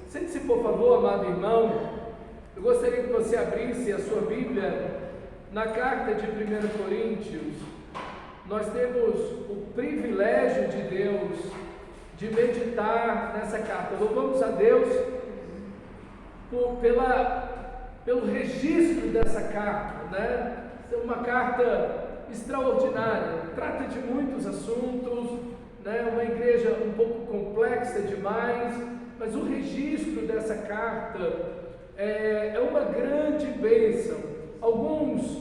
Sente-se, por favor, amado irmão. Eu gostaria que você abrisse a sua Bíblia na carta de 1 Coríntios. Nós temos o privilégio de Deus de meditar nessa carta. Louvamos a Deus pelo registro dessa carta, né? É uma carta extraordinária, trata de muitos assuntos, né? Uma igreja um pouco complexa demais, mas o registro dessa carta é uma grande bênção. Alguns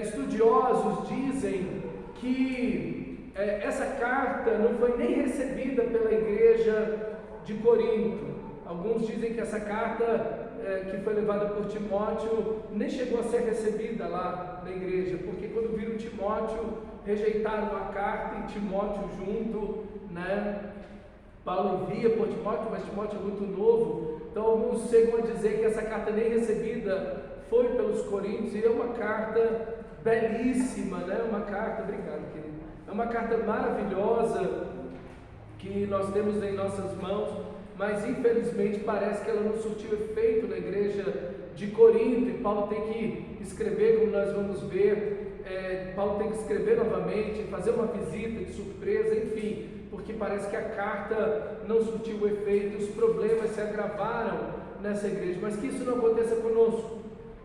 estudiosos dizem que essa carta não foi nem recebida pela igreja de Corinto. Alguns dizem que essa carta que foi levada por Timóteo nem chegou a ser recebida lá na igreja, porque quando viram Timóteo, rejeitaram a carta e Timóteo junto, né? Paulo envia por Timóteo, mas Timóteo é muito novo, então alguns chegam a dizer que essa carta nem recebida foi pelos coríntios, e é uma carta belíssima, né? Uma carta, obrigado querido, é uma carta maravilhosa que nós temos em nossas mãos, mas infelizmente parece que ela não surtiu efeito na igreja de Corinto, e Paulo tem que escrever, como nós vamos ver, Paulo tem que escrever novamente, fazer uma visita de surpresa, enfim, porque parece que a carta não surtiu o efeito, os problemas se agravaram nessa igreja, mas que isso não aconteça conosco,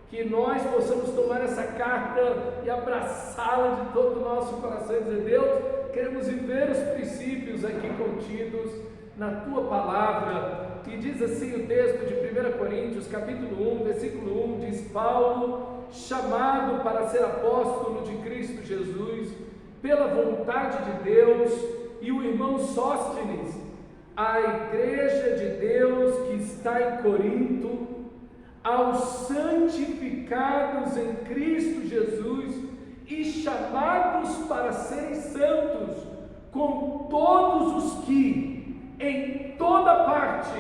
que nós possamos tomar essa carta e abraçá-la de todo o nosso coração e dizer: Deus, queremos viver os princípios aqui contidos na tua palavra. E diz assim o texto de 1 Coríntios, capítulo 1, versículo 1, diz: Paulo, chamado para ser apóstolo de Cristo Jesus, pela vontade de Deus, e o irmão Sóstenes, a igreja de Deus que está em Corinto, aos santificados em Cristo Jesus e chamados para serem santos, com todos os que em toda parte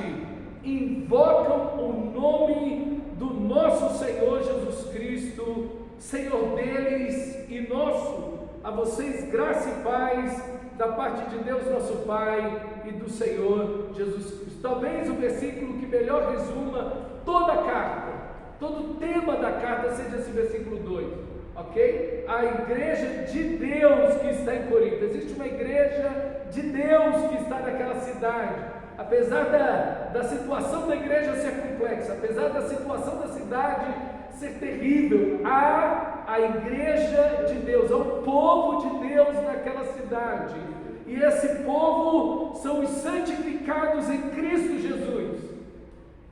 invocam o nome do nosso Senhor Jesus Cristo, Senhor deles e nosso. A vocês graça e paz da parte de Deus nosso Pai e do Senhor Jesus Cristo. Talvez o versículo que melhor resuma toda a carta, todo o tema da carta seja esse versículo 2, ok? A igreja de Deus que está em Corinto. Existe uma igreja de Deus que está naquela cidade. Apesar da situação da igreja ser complexa, apesar da situação da cidade ser terrível, há a igreja de Deus, há o povo de Deus naquela cidade, e esse povo são os santificados em Cristo Jesus.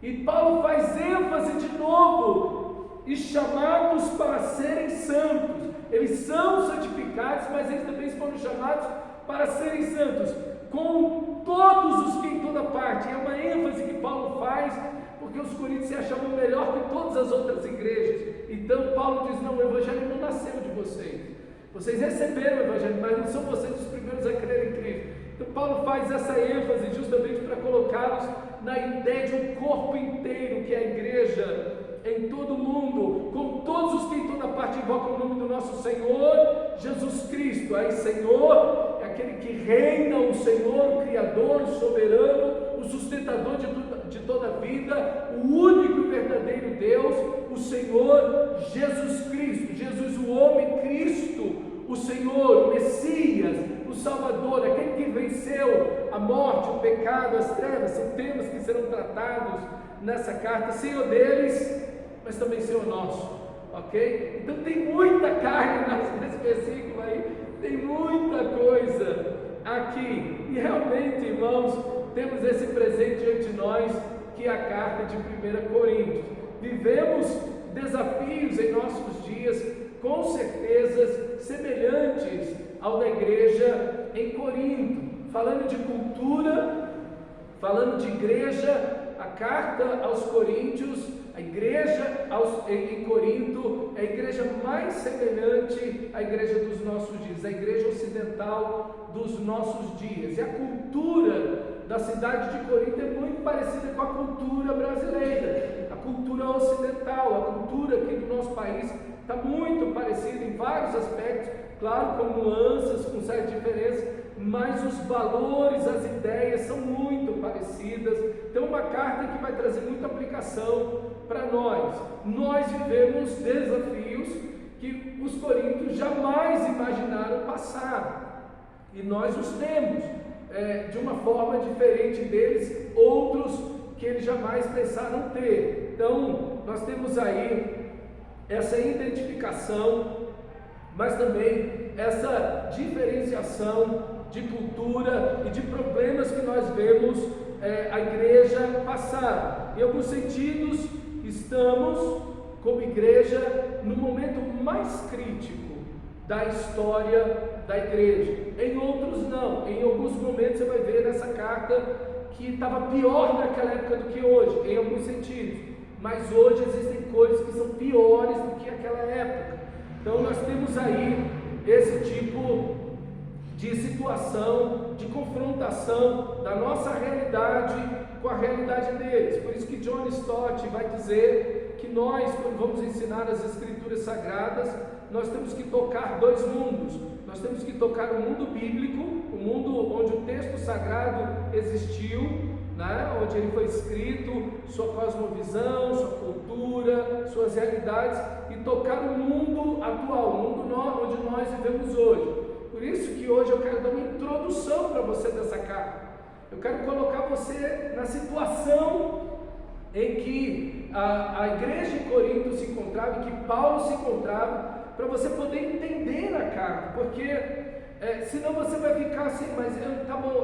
E Paulo faz ênfase de novo: e chamados para serem santos. Eles são santificados, mas eles também foram chamados para serem santos, com todos os que em toda parte. É uma ênfase que Paulo faz, porque os coríntios se achavam melhor que todas as outras igrejas. Então Paulo diz: não, o evangelho não nasceu de vocês, vocês receberam o evangelho, mas não são vocês os primeiros a crer em Cristo. Então Paulo faz essa ênfase justamente para colocá-los na ideia de um corpo inteiro, que é a igreja em todo o mundo, com todos os que em toda parte invocam o nome do nosso Senhor Jesus Cristo. Aí Senhor é aquele que reina, o Senhor, o Criador, o soberano, o sustentador de toda a vida, o único e verdadeiro Deus, o Senhor Jesus Cristo. Jesus, o homem, Cristo, o Senhor, o Messias, o Salvador, aquele que venceu a morte, o pecado, as trevas. São temas que serão tratados nessa carta, Senhor deles, mas também Senhor nosso, ok? Então tem muita carne nesse versículo aí, tem muita coisa aqui, e realmente, irmãos, temos esse presente diante de nós, que é a carta de 1 Coríntios. Vivemos desafios em nossos dias, com certeza semelhantes ao da igreja em Corinto. Falando de cultura, falando de igreja, a carta aos Coríntios, a igreja em Corinto é a igreja mais semelhante à igreja dos nossos dias, a igreja ocidental dos nossos dias. E a cultura da cidade de Corinto é muito parecida com a cultura brasileira, a cultura ocidental, a cultura aqui do nosso país está muito parecida em vários aspectos, claro, com nuances, com certas diferenças, mas os valores, as ideias são muito parecidas. Então, uma carta que vai trazer muita aplicação para nós. Nós vivemos desafios que os coríntios jamais imaginaram passar, e nós os temos de uma forma diferente deles, outros que eles jamais pensaram ter. Então, nós temos aí essa identificação, mas também essa diferenciação de cultura e de problemas que nós vemos a igreja passar. Em alguns sentidos, estamos, como igreja, no momento mais crítico da história da igreja. Em outros não. Em alguns momentos você vai ver nessa carta que estava pior naquela época do que hoje, em alguns sentidos. Mas hoje existem coisas que são piores do que aquela época. Então nós temos aí esse tipo de situação, de confrontação da nossa realidade com a realidade deles. Por isso que John Stott vai dizer que nós, quando vamos ensinar as Escrituras Sagradas, nós temos que tocar dois mundos. Nós temos que tocar o mundo bíblico, o mundo onde o texto sagrado existiu, né? Onde ele foi escrito, sua cosmovisão, sua cultura, suas realidades, e tocar o mundo atual, o mundo onde nós vivemos hoje. Por isso que hoje eu quero dar uma introdução para você dessa carta. Eu quero colocar você na situação em que a igreja de Corinto se encontrava, em que Paulo se encontrava, para você poder entender a carta, porque senão você vai ficar assim, mas tá bom,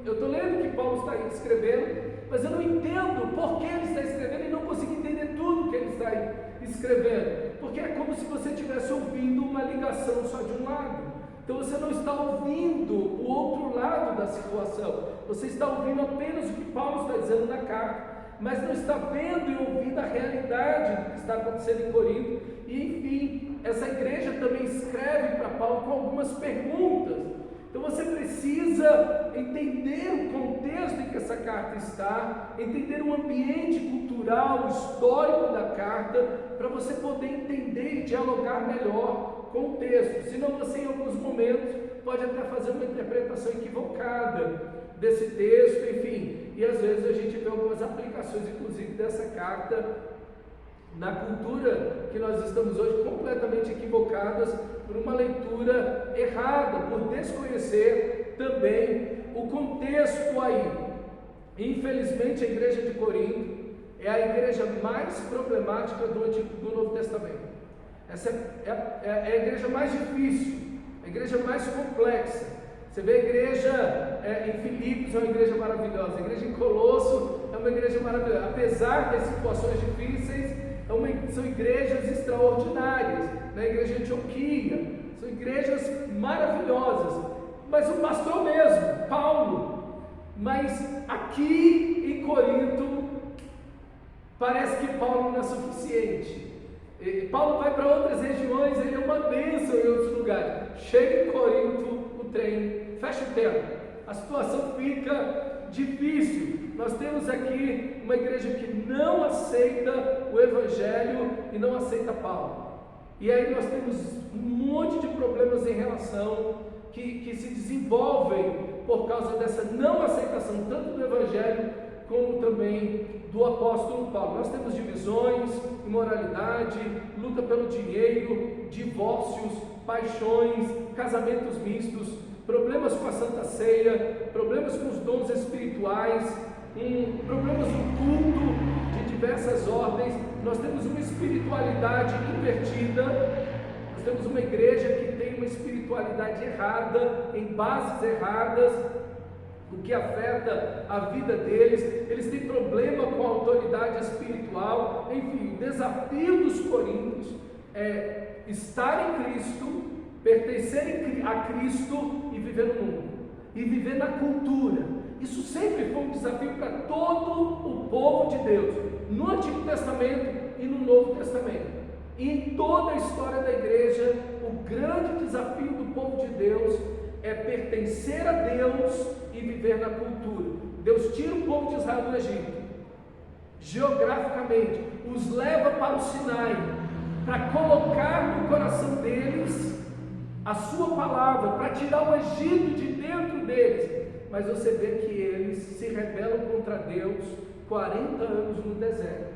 eu estou lendo o que Paulo está escrevendo, mas eu não entendo por que ele está escrevendo e não consigo entender tudo que ele está escrevendo, porque é como se você estivesse ouvindo uma ligação só de um lado. Então você não está ouvindo o outro lado da situação, você está ouvindo apenas o que Paulo está dizendo na carta, mas não está vendo e ouvindo a realidade do que está acontecendo em Corinto. E enfim, essa igreja também escreve para Paulo com algumas perguntas. Então você precisa entender o contexto em que essa carta está, entender o ambiente cultural, histórico da carta, para você poder entender e dialogar melhor com o texto. Senão você, em alguns momentos, pode até fazer uma interpretação equivocada desse texto, enfim. E às vezes a gente vê algumas aplicações, inclusive dessa carta, na cultura que nós estamos hoje, completamente equivocadas por uma leitura errada, por desconhecer também o contexto aí. Infelizmente, a igreja de Corinto é a igreja mais problemática do Novo Testamento. Essa é a igreja mais difícil, a igreja mais complexa. Você vê a igreja em Filipos, é uma igreja maravilhosa. A igreja em Colosso é uma igreja maravilhosa. Apesar das situações difíceis, são igrejas extraordinárias. Na igreja de Antioquia, são igrejas maravilhosas. Mas o pastor mesmo, Paulo. Mas aqui em Corinto, parece que Paulo não é suficiente. Paulo vai para outras regiões, ele é uma bênção em outros lugares. Chega em Corinto, o trem fecha o tempo, a situação fica difícil. Nós temos aqui uma igreja que não aceita o Evangelho e não aceita Paulo. E aí nós temos um monte de problemas em relação que se desenvolvem por causa dessa não aceitação, tanto do Evangelho como também do apóstolo Paulo. Nós temos divisões, imoralidade, luta pelo dinheiro, divórcios, paixões, casamentos mistos, problemas com a Santa Ceia, problemas com os dons espirituais, problemas no culto de diversas ordens. Nós temos uma espiritualidade invertida, nós temos uma igreja que tem uma espiritualidade errada, em bases erradas, o que afeta a vida deles. Eles têm problema com a autoridade espiritual. Enfim, o desafio dos coríntios é estar em Cristo, pertencer a Cristo e viver no mundo, e viver na cultura. Isso sempre foi um desafio para todo o povo de Deus, no Antigo Testamento e no Novo Testamento. E em toda a história da igreja, o grande desafio do povo de Deus é pertencer a Deus e viver na cultura. Deus tira o povo de Israel do Egito, geograficamente, os leva para o Sinai, para colocar no coração deles a sua palavra, para tirar o Egito de dentro deles, mas você vê que eles se rebelam contra Deus 40 anos no deserto.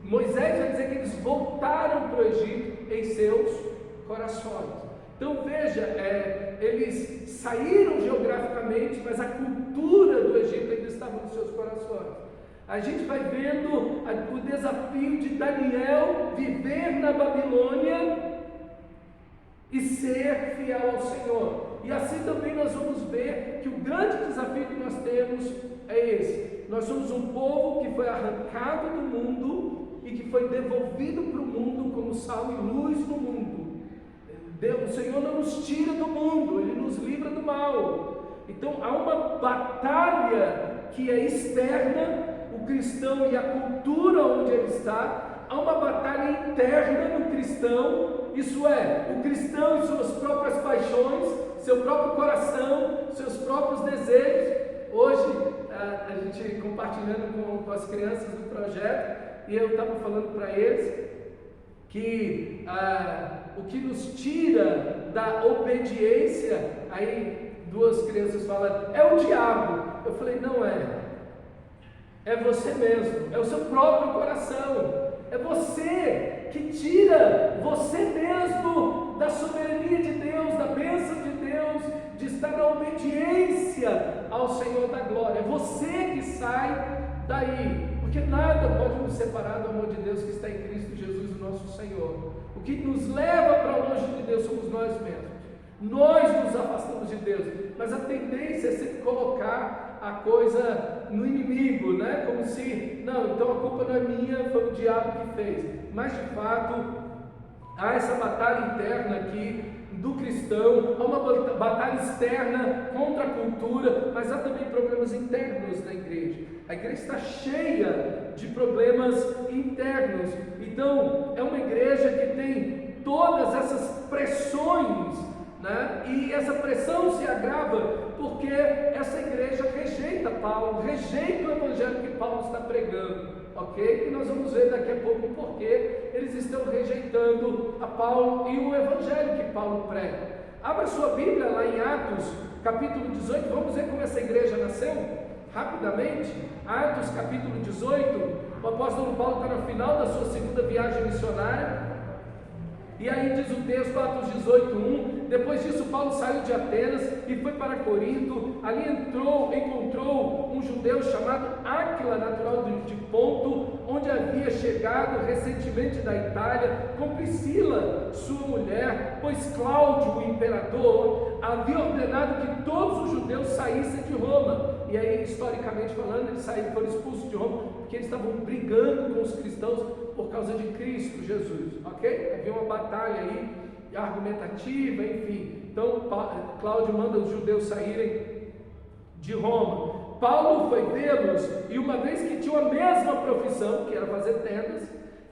Moisés vai dizer que eles voltaram para o Egito em seus corações. Então veja, eles saíram geograficamente, mas a cultura do Egito ainda estava nos seus corações. A gente vai vendo o desafio de Daniel viver na Babilônia e ser fiel ao Senhor. E assim também nós vamos ver que o grande desafio que nós temos é esse. Nós somos um povo que foi arrancado do mundo e que foi devolvido para o mundo como sal e luz no mundo. O Senhor não nos tira do mundo, Ele nos livra do mal. Então há uma batalha que é externa, o cristão e a cultura onde ele está. Há uma batalha interna no cristão, isso é, o cristão e suas próprias paixões, seu próprio coração, seus próprios desejos. Hoje, a gente compartilhando com as crianças do projeto, e eu estava falando para eles que o que nos tira da obediência, aí duas crianças falam, é o diabo. Eu falei, não é você mesmo, é o seu próprio coração, é você que tira você mesmo da soberania de Deus, da bênção de Deus, de estar na obediência ao Senhor da glória. É você que sai daí, porque nada pode nos separar do amor de Deus que está em Cristo Jesus, o nosso Senhor. O que nos leva para longe de Deus somos nós mesmos. Nós nos afastamos de Deus, mas a tendência é sempre colocar a coisa no inimigo, né? Como se, não, então a culpa não é minha, foi o diabo que fez. Mas de fato, há essa batalha interna aqui do cristão, há uma batalha externa contra a cultura, mas há também problemas internos na igreja. A igreja está cheia de problemas internos. Então, é uma igreja que tem todas essas pressões, né? E essa pressão se agrava porque essa igreja rejeita Paulo, rejeita o evangelho que Paulo está pregando, ok? E nós vamos ver daqui a pouco porque eles estão rejeitando a Paulo e o evangelho que Paulo prega. Abra sua Bíblia lá em Atos, capítulo 18, vamos ver como essa igreja nasceu, rapidamente. Atos, capítulo 18, o apóstolo Paulo está no final da sua segunda viagem missionária. E aí diz o texto, Atos 18:1, depois disso Paulo saiu de Atenas e foi para Corinto. Ali encontrou um judeu chamado Áquila, natural de Ponto, onde havia chegado recentemente da Itália, com Priscila, sua mulher, pois Cláudio, o imperador, havia ordenado que todos os judeus saíssem de Roma. E aí, historicamente falando, eles foram expulsos de Roma, porque eles estavam brigando com os cristãos por causa de Cristo Jesus, ok? Havia uma batalha aí, argumentativa, enfim. Então, Cláudio manda os judeus saírem de Roma. Paulo foi vê-los, e uma vez que tinha a mesma profissão, que era fazer tendas,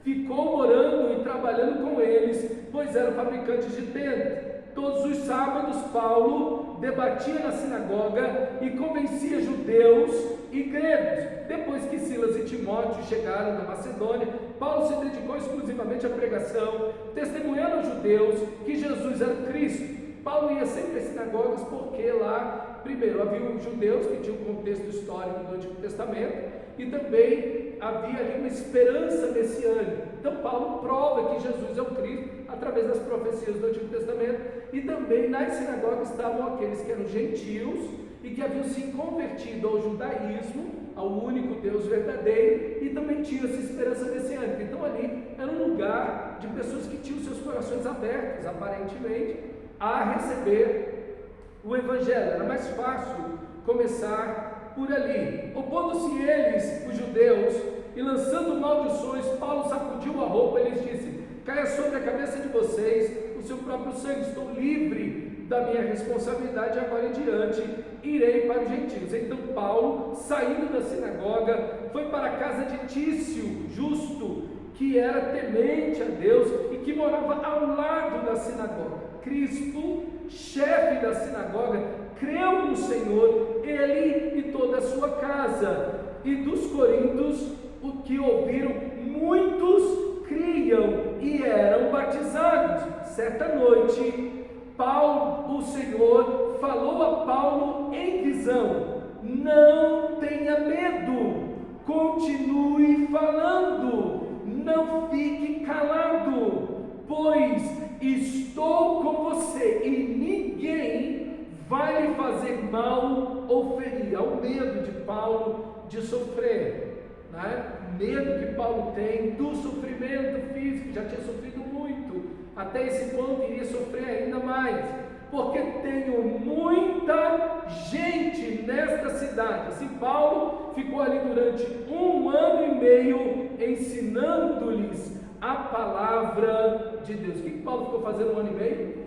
ficou morando e trabalhando com eles, pois eram fabricantes de tendas. Todos os sábados, Paulo debatia na sinagoga e convencia judeus e gregos. Depois que Silas e Timóteo chegaram da Macedônia, Paulo se dedicou exclusivamente à pregação, testemunhando aos judeus que Jesus era o Cristo. Paulo ia sempre às sinagogas porque lá, primeiro, havia os judeus que tinham um contexto histórico do Antigo Testamento e também havia ali uma esperança messiânica. Então Paulo prova que Jesus é o Cristo através das profecias do Antigo Testamento, e também nas sinagogas estavam aqueles que eram gentios e que haviam se convertido ao judaísmo, ao único Deus verdadeiro, e também tinham essa esperança messiânica. Então ali era um lugar de pessoas que tinham seus corações abertos, aparentemente, a receber o Evangelho. Era mais fácil começar por ali. Opondo-se eles, os judeus, e lançando maldições, Paulo sacudiu a roupa e lhes disse: caia sobre a cabeça de vocês o seu próprio sangue, estou livre da minha responsabilidade, agora em diante irei para os gentios. Então Paulo, saindo da sinagoga, foi para a casa de Tício, justo, que era temente a Deus e que morava ao lado da sinagoga. Crispo, chefe da sinagoga, creu no Senhor, ele e toda a sua casa. E dos coríntios, o que ouviram, muitos criam e eram batizados. Certa noite, Paulo, o Senhor, falou a Paulo em visão: não tenha medo, continue falando, não fique calado, pois estou com você e ninguém vai lhe fazer mal ou ferir. Há o medo de Paulo de sofrer, né? Medo que Paulo tem do sofrimento físico, já tinha sofrido muito, até esse ponto iria sofrer ainda mais, porque tenho muita gente nesta cidade. Assim, Paulo ficou ali durante 1 ano e meio ensinando-lhes a palavra de Deus. O que Paulo ficou fazendo 1 ano e meio?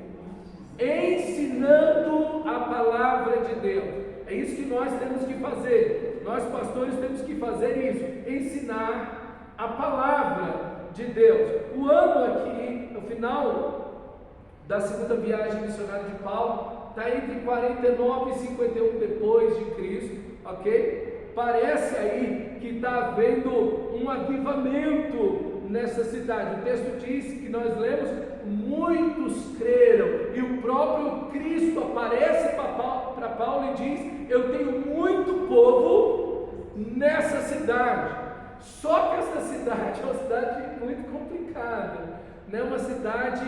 Ensinando a palavra de Deus. É isso que nós temos que fazer. Nós pastores temos que fazer isso, ensinar a palavra de Deus. O ano aqui, no final da segunda viagem missionária de Paulo, está entre 49 e 51 depois de Cristo, ok? Parece aí que está havendo um avivamento nessa cidade. O texto diz, que nós lemos, muitos creram, e o próprio Cristo aparece para Paulo e diz: eu tenho muito povo nessa cidade. Só que essa cidade é uma cidade muito complicada, né? Uma cidade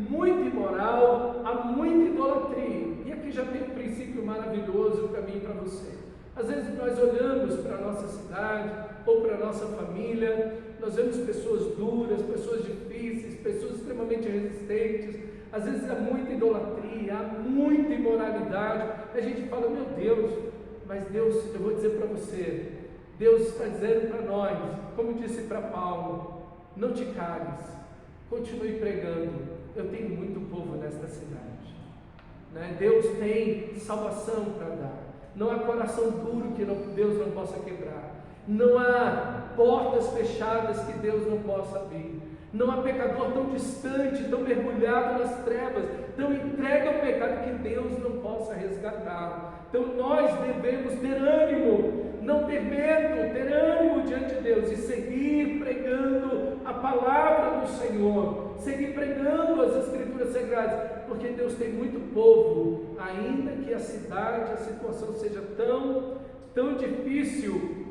muito imoral, há muita idolatria. E aqui já tem um princípio maravilhoso para mim e para você. Às vezes nós olhamos para a nossa cidade ou para a nossa família, nós vemos pessoas duras, pessoas difíceis, pessoas extremamente resistentes. Às vezes há muita idolatria, há muita imoralidade. A gente fala: meu Deus, mas Deus, eu vou dizer para você, Deus está dizendo para nós, como disse para Paulo: não te cales, continue pregando. Eu tenho muito povo nesta cidade, né? Deus tem salvação para dar. Não há coração duro que Deus não possa quebrar. Não há portas fechadas que Deus não possa abrir. Não há pecador tão distante, tão mergulhado nas trevas, tão entregue ao pecado que Deus não possa resgatar. Então nós devemos ter ânimo, não ter medo, ter ânimo diante de Deus e seguir pregando a palavra do Senhor, seguir pregando as Escrituras Sagradas, porque Deus tem muito povo, ainda que a cidade, a situação seja tão difícil,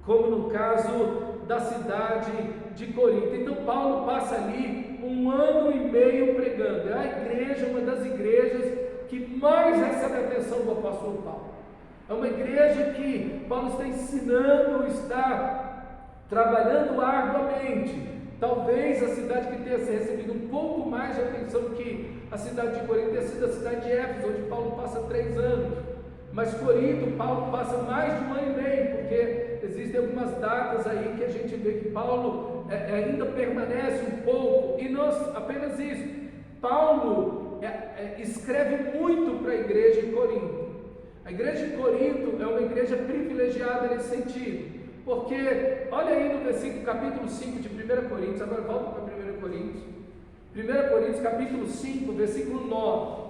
como no caso da cidade de Corinto. Então Paulo passa ali 1 ano e meio pregando. É a igreja, uma das igrejas que mais recebe a atenção do apóstolo Paulo. É uma igreja que Paulo está ensinando, está trabalhando arduamente. Talvez a cidade que tenha recebido um pouco mais de atenção que a cidade de Corinto tenha sido a cidade de Éfeso, onde Paulo passa 3 anos. Mas Corinto, Paulo passa mais de 1 ano e meio, porque existem algumas datas aí que a gente vê que Paulo ainda permanece um pouco, e não apenas isso, Paulo escreve muito para a igreja em Corinto. A igreja de Corinto é uma igreja privilegiada nesse sentido, porque olha aí no versículo, capítulo 5 de 1 Coríntios, agora volta para 1 Coríntios, 1 Coríntios capítulo 5, versículo 9.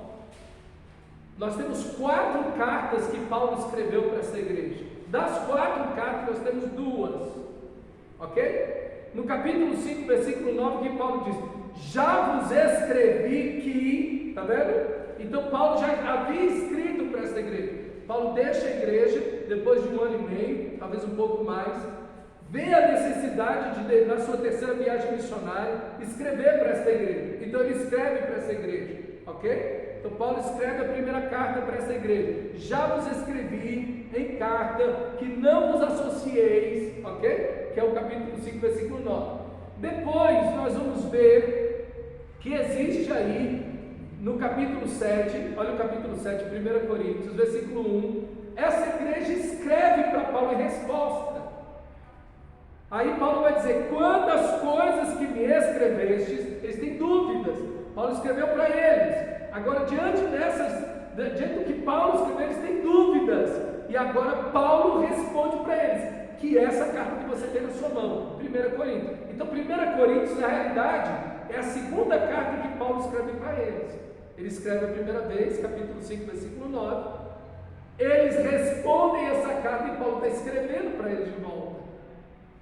Nós temos 4 cartas que Paulo escreveu para essa igreja. Das 4 cartas nós temos 2, ok? No capítulo 5, versículo 9, que Paulo diz: já vos escrevi que, está vendo? Então Paulo já havia escrito para essa igreja. Paulo deixa a igreja, depois de 1 ano e meio, talvez um pouco mais, vê a necessidade de, na sua terceira viagem missionária, escrever para essa igreja. Então ele escreve para essa igreja, ok? Então Paulo escreve a primeira carta para essa igreja: já vos escrevi em carta que não vos associeis, ok? Que é o capítulo 5, versículo 9. Depois nós vamos ver que existe aí no capítulo 7, olha o capítulo 7, 1 Coríntios, versículo 1, essa igreja escreve para Paulo em resposta. Aí Paulo vai dizer: quantas coisas que me escrevestes, eles têm dúvidas. Paulo escreveu para eles. Agora, diante do que Paulo escreveu, eles têm dúvidas. E agora Paulo responde para eles, que é essa carta que você tem na sua mão, 1 Coríntios. Então 1 Coríntios, na realidade, é a segunda carta que Paulo escreve para eles. Ele escreve a primeira vez, capítulo 5, versículo 9. Eles respondem essa carta e Paulo está escrevendo para eles de volta.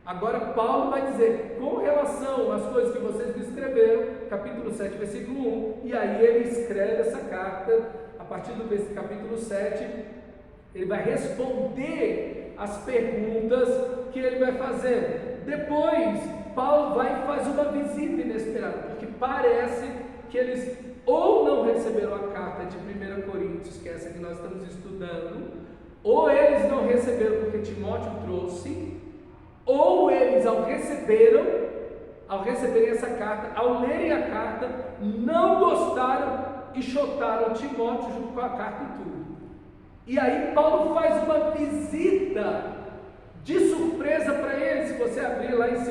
Agora Paulo vai dizer, com relação às coisas que vocês me escreveram, capítulo 7, versículo 1, e aí ele escreve essa carta, a partir do capítulo 7, ele vai responder as perguntas que ele vai fazer. Depois, Paulo vai e faz uma visita inesperada, porque parece que eles ou não receberam a carta de 1 Coríntios, que é essa que nós estamos estudando, ou eles não receberam porque Timóteo trouxe, ou eles ao receberem essa carta, ao lerem a carta, não gostaram e chotaram Timóteo junto com a carta e tudo. E aí Paulo faz uma visita de surpresa para eles. Se você abrir lá em 2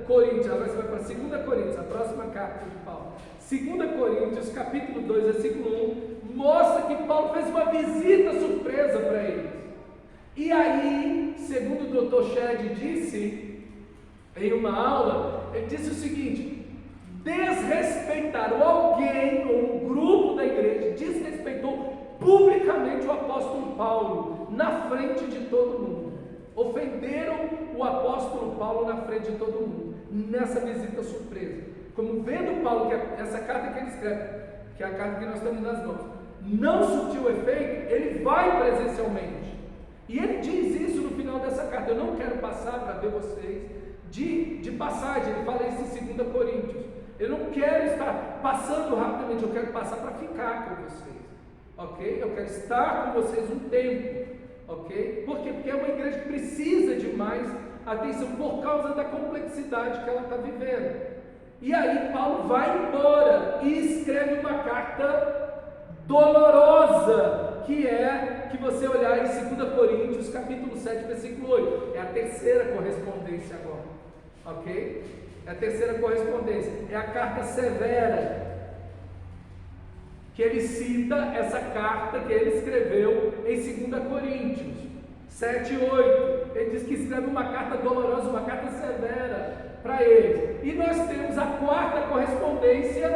Coríntios, agora você vai para 2 Coríntios, a próxima carta de Paulo, 2 Coríntios, capítulo 2, versículo 1, mostra que Paulo fez uma visita surpresa para eles. E aí, segundo o Dr. Shedd disse em uma aula, ele disse o seguinte: desrespeitaram alguém ou um grupo da igreja, desrespeitou publicamente o apóstolo Paulo na frente de todo mundo. Ofenderam o apóstolo Paulo na frente de todo mundo, nessa visita surpresa. Como vendo Paulo, que essa carta que ele escreve, que é a carta que nós temos nas mãos, não surtiu efeito, ele vai presencialmente. E ele diz isso no final dessa carta: eu não quero passar para ver vocês de passagem. Ele fala isso em 2 Coríntios. Eu não quero estar passando rapidamente, eu quero passar para ficar com vocês, ok? Eu quero estar com vocês um tempo, ok? Por quê? Porque é uma igreja que precisa de mais atenção por causa da complexidade que ela está vivendo. E aí Paulo vai embora e escreve uma carta dolorosa, que você olhar em 2 Coríntios, capítulo 7, versículo 8. É a terceira correspondência agora, ok? É a terceira correspondência, é a carta severa, que ele cita essa carta que ele escreveu em 2 Coríntios 7 e 8. Ele diz que escreve uma carta dolorosa, uma carta severa para eles. E nós temos a quarta correspondência,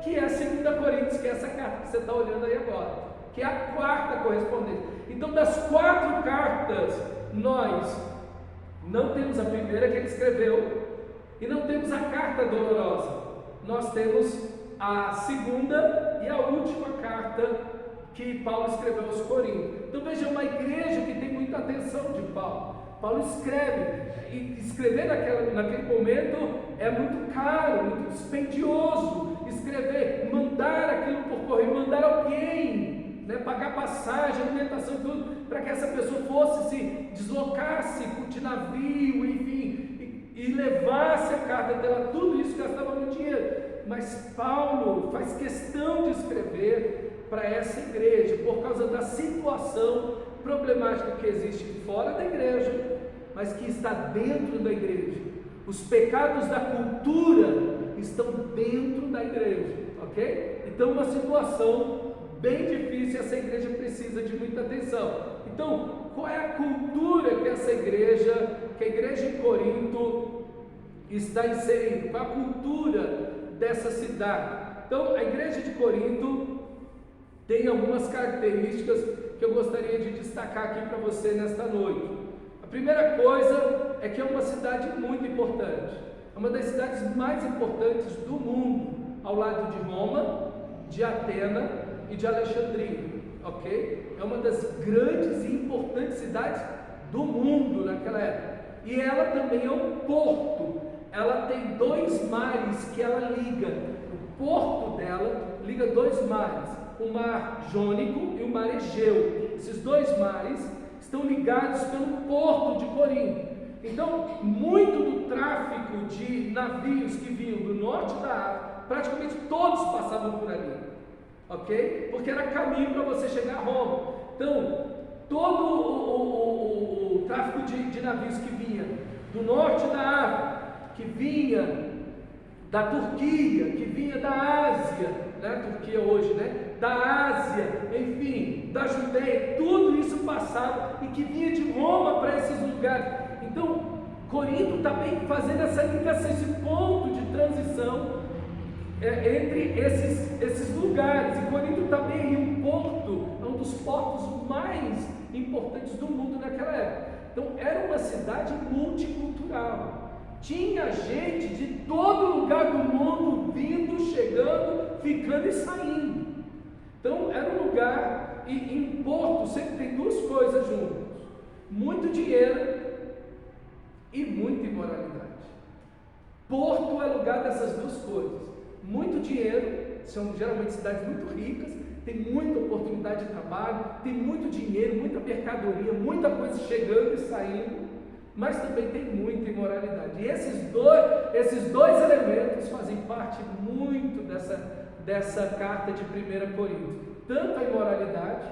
que é a 2 Coríntios, que é essa carta que você está olhando aí agora, que é a quarta correspondência. Então, das 4 cartas, nós não temos a primeira que ele escreveu e não temos a carta dolorosa. Nós temos a segunda e a última carta que Paulo escreveu aos Coríntios. Então veja, uma igreja que tem muita atenção de Paulo. Paulo escreve, e escrever naquele momento é muito caro, muito dispendioso. Escrever, mandar aquilo por correio, mandar alguém, pagar passagem, alimentação, tudo, para que essa pessoa fosse, se deslocasse de navio, enfim, e levasse a carta dela. Tudo isso gastava muito dinheiro. Mas Paulo faz questão de escrever para essa igreja, por causa da situação problemática que existe fora da igreja, mas que está dentro da igreja. Os pecados da cultura estão dentro da igreja, ok? Então, uma situação bem difícil, essa igreja precisa de muita atenção. Então, qual é a cultura que essa igreja, que a igreja em Corinto está inserindo? Qual é a cultura dessa cidade? Então, a igreja de Corinto tem algumas características que eu gostaria de destacar aqui para você nesta noite. A primeira coisa é que é uma cidade muito importante, é uma das cidades mais importantes do mundo, ao lado de Roma, de Atena e de Alexandria, ok? É uma das grandes e importantes cidades do mundo naquela época, e ela também é um porto. Ela tem 2 mares que ela liga. O porto dela liga 2 mares, o mar Jônico e o mar Egeu. Esses 2 mares estão ligados pelo porto de Corinto. Então, muito do tráfico de navios que vinham do norte da África, praticamente todos passavam por ali, ok? Porque era caminho para você chegar a Roma. Então, todo o tráfico de navios que vinha do norte da África, que vinha da Turquia, que vinha da Ásia, Turquia hoje, da Ásia, enfim, da Judeia, tudo isso passava e que vinha de Roma para esses lugares. Então, Corinto está bem fazendo essa ligação, esse ponto de transição entre esses lugares. E Corinto também é um porto, é um dos portos mais importantes do mundo naquela época. Então, era uma cidade multicultural. Tinha gente de todo lugar do mundo vindo, chegando, ficando e saindo. Então era um lugar, e em Porto sempre tem duas coisas juntas: muito dinheiro e muita imoralidade. Porto é lugar dessas duas coisas: muito dinheiro, são geralmente cidades muito ricas, tem muita oportunidade de trabalho, tem muito dinheiro, muita mercadoria, muita coisa chegando e saindo, mas também tem muita imoralidade. E esses dois elementos fazem parte muito dessa carta de 1 Coríntios, tanto a imoralidade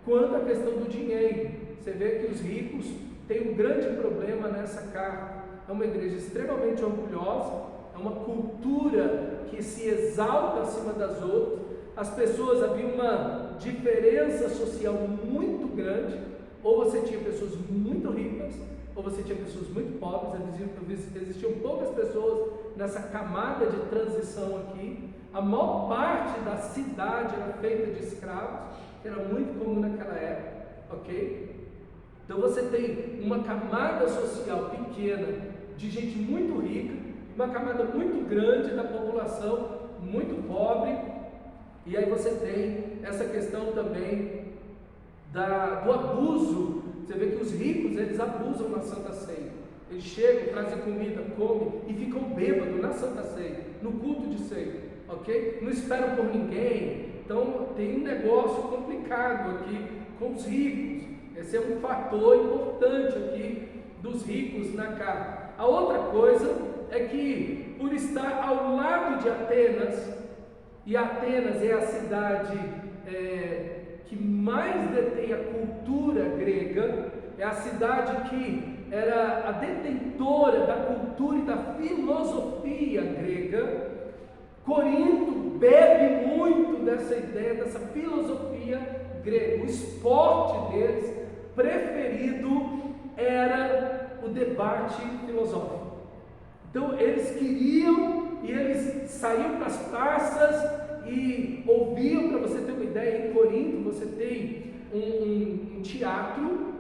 quanto a questão do dinheiro. Você vê que os ricos têm um grande problema nessa carta. É uma igreja extremamente orgulhosa, é uma cultura que se exalta acima das outras. As pessoas, havia uma diferença social muito grande: ou você tinha pessoas muito ricas, ou você tinha pessoas muito pobres. Existiam poucas pessoas nessa camada de transição aqui. A maior parte da cidade era feita de escravos, que era muito comum naquela época, ok? Então você tem uma camada social pequena de gente muito rica, uma camada muito grande da população muito pobre, e aí você tem essa questão também do abuso. Você vê que os ricos, eles abusam na Santa Ceia. Eles chegam, trazem comida, comem e ficam bêbados na Santa Ceia, no culto de ceia, ok? Não esperam por ninguém. Então tem um negócio complicado aqui com os ricos. Esse é um fator importante aqui dos ricos na carta. A outra coisa é que, por estar ao lado de Atenas, e Atenas é a cidade que mais detém a cultura grega, é a cidade que era a detentora da cultura e da filosofia grega. Corinto bebe muito dessa ideia, dessa filosofia grega. O esporte deles preferido era o debate filosófico. Então eles queriam, e eles saíam para as praças e ouviam. Para você ter uma ideia, em Corinto você tem um teatro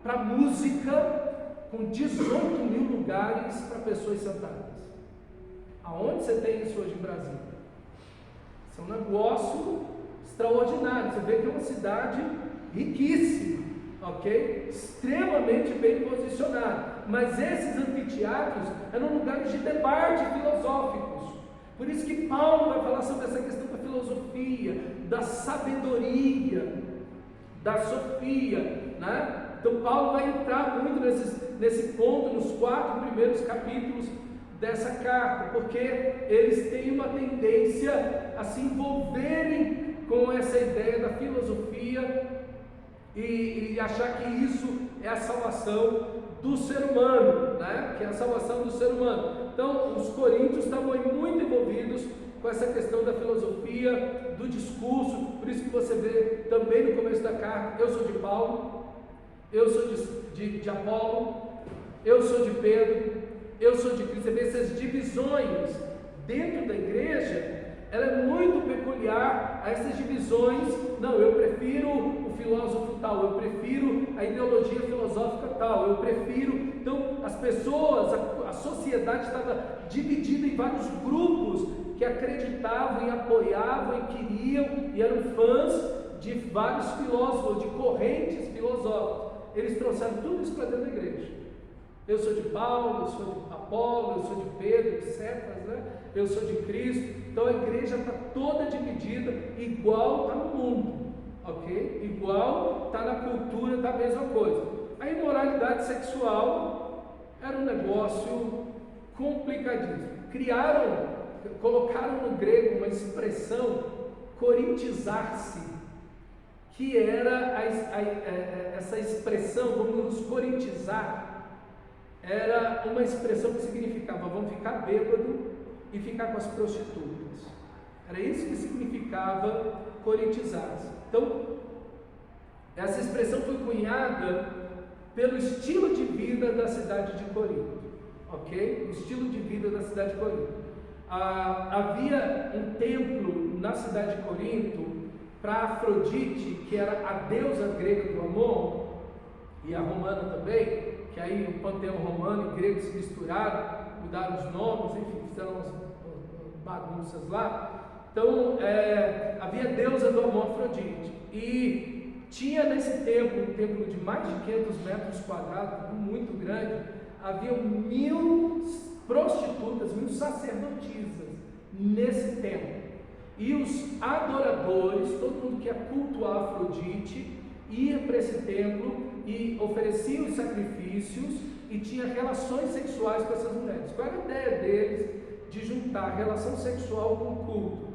para música com 18.000 lugares para pessoas sentadas. Aonde você tem isso hoje em Brasília? Isso é um negócio extraordinário. Você vê que é uma cidade riquíssima, ok? Extremamente bem posicionada. Mas esses anfiteatros eram lugares de debate filosóficos. Por isso que Paulo vai falar sobre essa questão da filosofia, da sabedoria, da sofia, né? Então Paulo vai entrar muito nesse ponto nos 4 primeiros capítulos dessa carta, porque eles têm uma tendência a se envolverem com essa ideia da filosofia e achar que isso é a salvação do ser humano, né? Que é a salvação do ser humano. Então os coríntios estavam muito envolvidos com essa questão da filosofia, do discurso. Por isso que você vê também no começo da carta: eu sou de Paulo, eu sou de Apolo, eu sou de Pedro, eu sou de Cristo. Você vê essas divisões dentro da igreja. Ela é muito peculiar a essas divisões. Não, eu prefiro o filósofo tal, eu prefiro a ideologia filosófica tal, eu prefiro. Então as pessoas, a sociedade estava dividida em vários grupos que acreditavam e apoiavam e queriam e eram fãs de vários filósofos, de correntes filosóficas. Eles trouxeram tudo isso para dentro da igreja. Eu sou de Paulo, eu sou de Apolo, eu sou de Pedro, etc., né? Eu sou de Cristo. Então a igreja está toda dividida, igual está no mundo, ok? Igual está na cultura, está a mesma coisa. A imoralidade sexual era um negócio complicadíssimo. Colocaram no grego uma expressão, corintizar-se, que era essa expressão, vamos nos corintizar. Era uma expressão que significava: vamos ficar bêbado e ficar com as prostitutas. Era isso que significava corintizar-se. Então, essa expressão foi cunhada pelo estilo de vida da cidade de Corinto, ok? O estilo de vida da cidade de Corinto. Havia um templo na cidade de Corinto para Afrodite, que era a deusa grega do amor, e a romana também, que aí o panteão romano e grego se misturaram, mudaram os nomes, enfim, fizeram umas bagunças lá. Então, havia a deusa do amor, Afrodite, e tinha nesse templo, um templo de mais de 500 metros quadrados, muito grande, havia 1000 prostitutas, 1000 sacerdotisas nesse templo. E os adoradores, todo mundo que ia cultuar Afrodite, ia para esse templo e oferecia os sacrifícios e tinha relações sexuais com essas mulheres. Qual era a ideia deles de juntar relação sexual com o culto?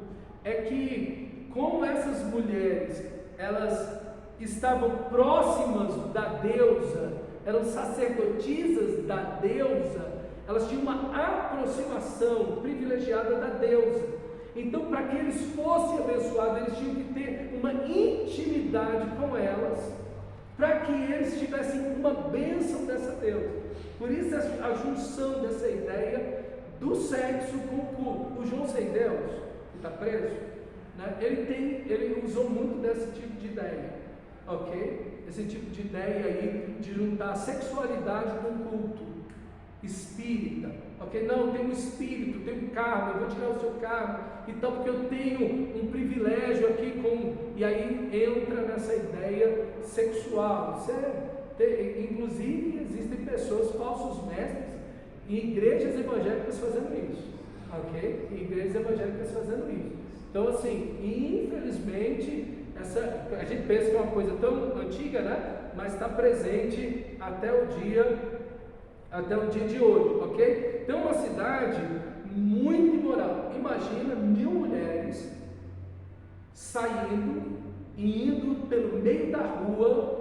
É que, como essas mulheres, elas estavam próximas da deusa, eram sacerdotisas da deusa, elas tinham uma aproximação privilegiada da deusa. Então, para que eles fossem abençoados, eles tinham que ter uma intimidade com elas, para que eles tivessem uma bênção dessa deusa. Por isso a junção dessa ideia do sexo com o culto. O João Sem Deus, que está preso, né, ele usou muito desse tipo de ideia, ok? Esse tipo de ideia aí de juntar a sexualidade com o culto espírita, ok? Não, tem um espírito, tem um karma, eu vou tirar o seu karma e tal, porque eu tenho um privilégio aqui e aí entra nessa ideia sexual. Inclusive existem pessoas, falsos mestres, em igrejas evangélicas fazendo isso, ok? Em igrejas evangélicas fazendo isso. Então, assim, infelizmente, a gente pensa que é uma coisa tão antiga, né? Mas está presente até o dia de hoje, ok? Então, uma cidade muito imoral. Imagina 1000 mulheres saindo e indo pelo meio da rua,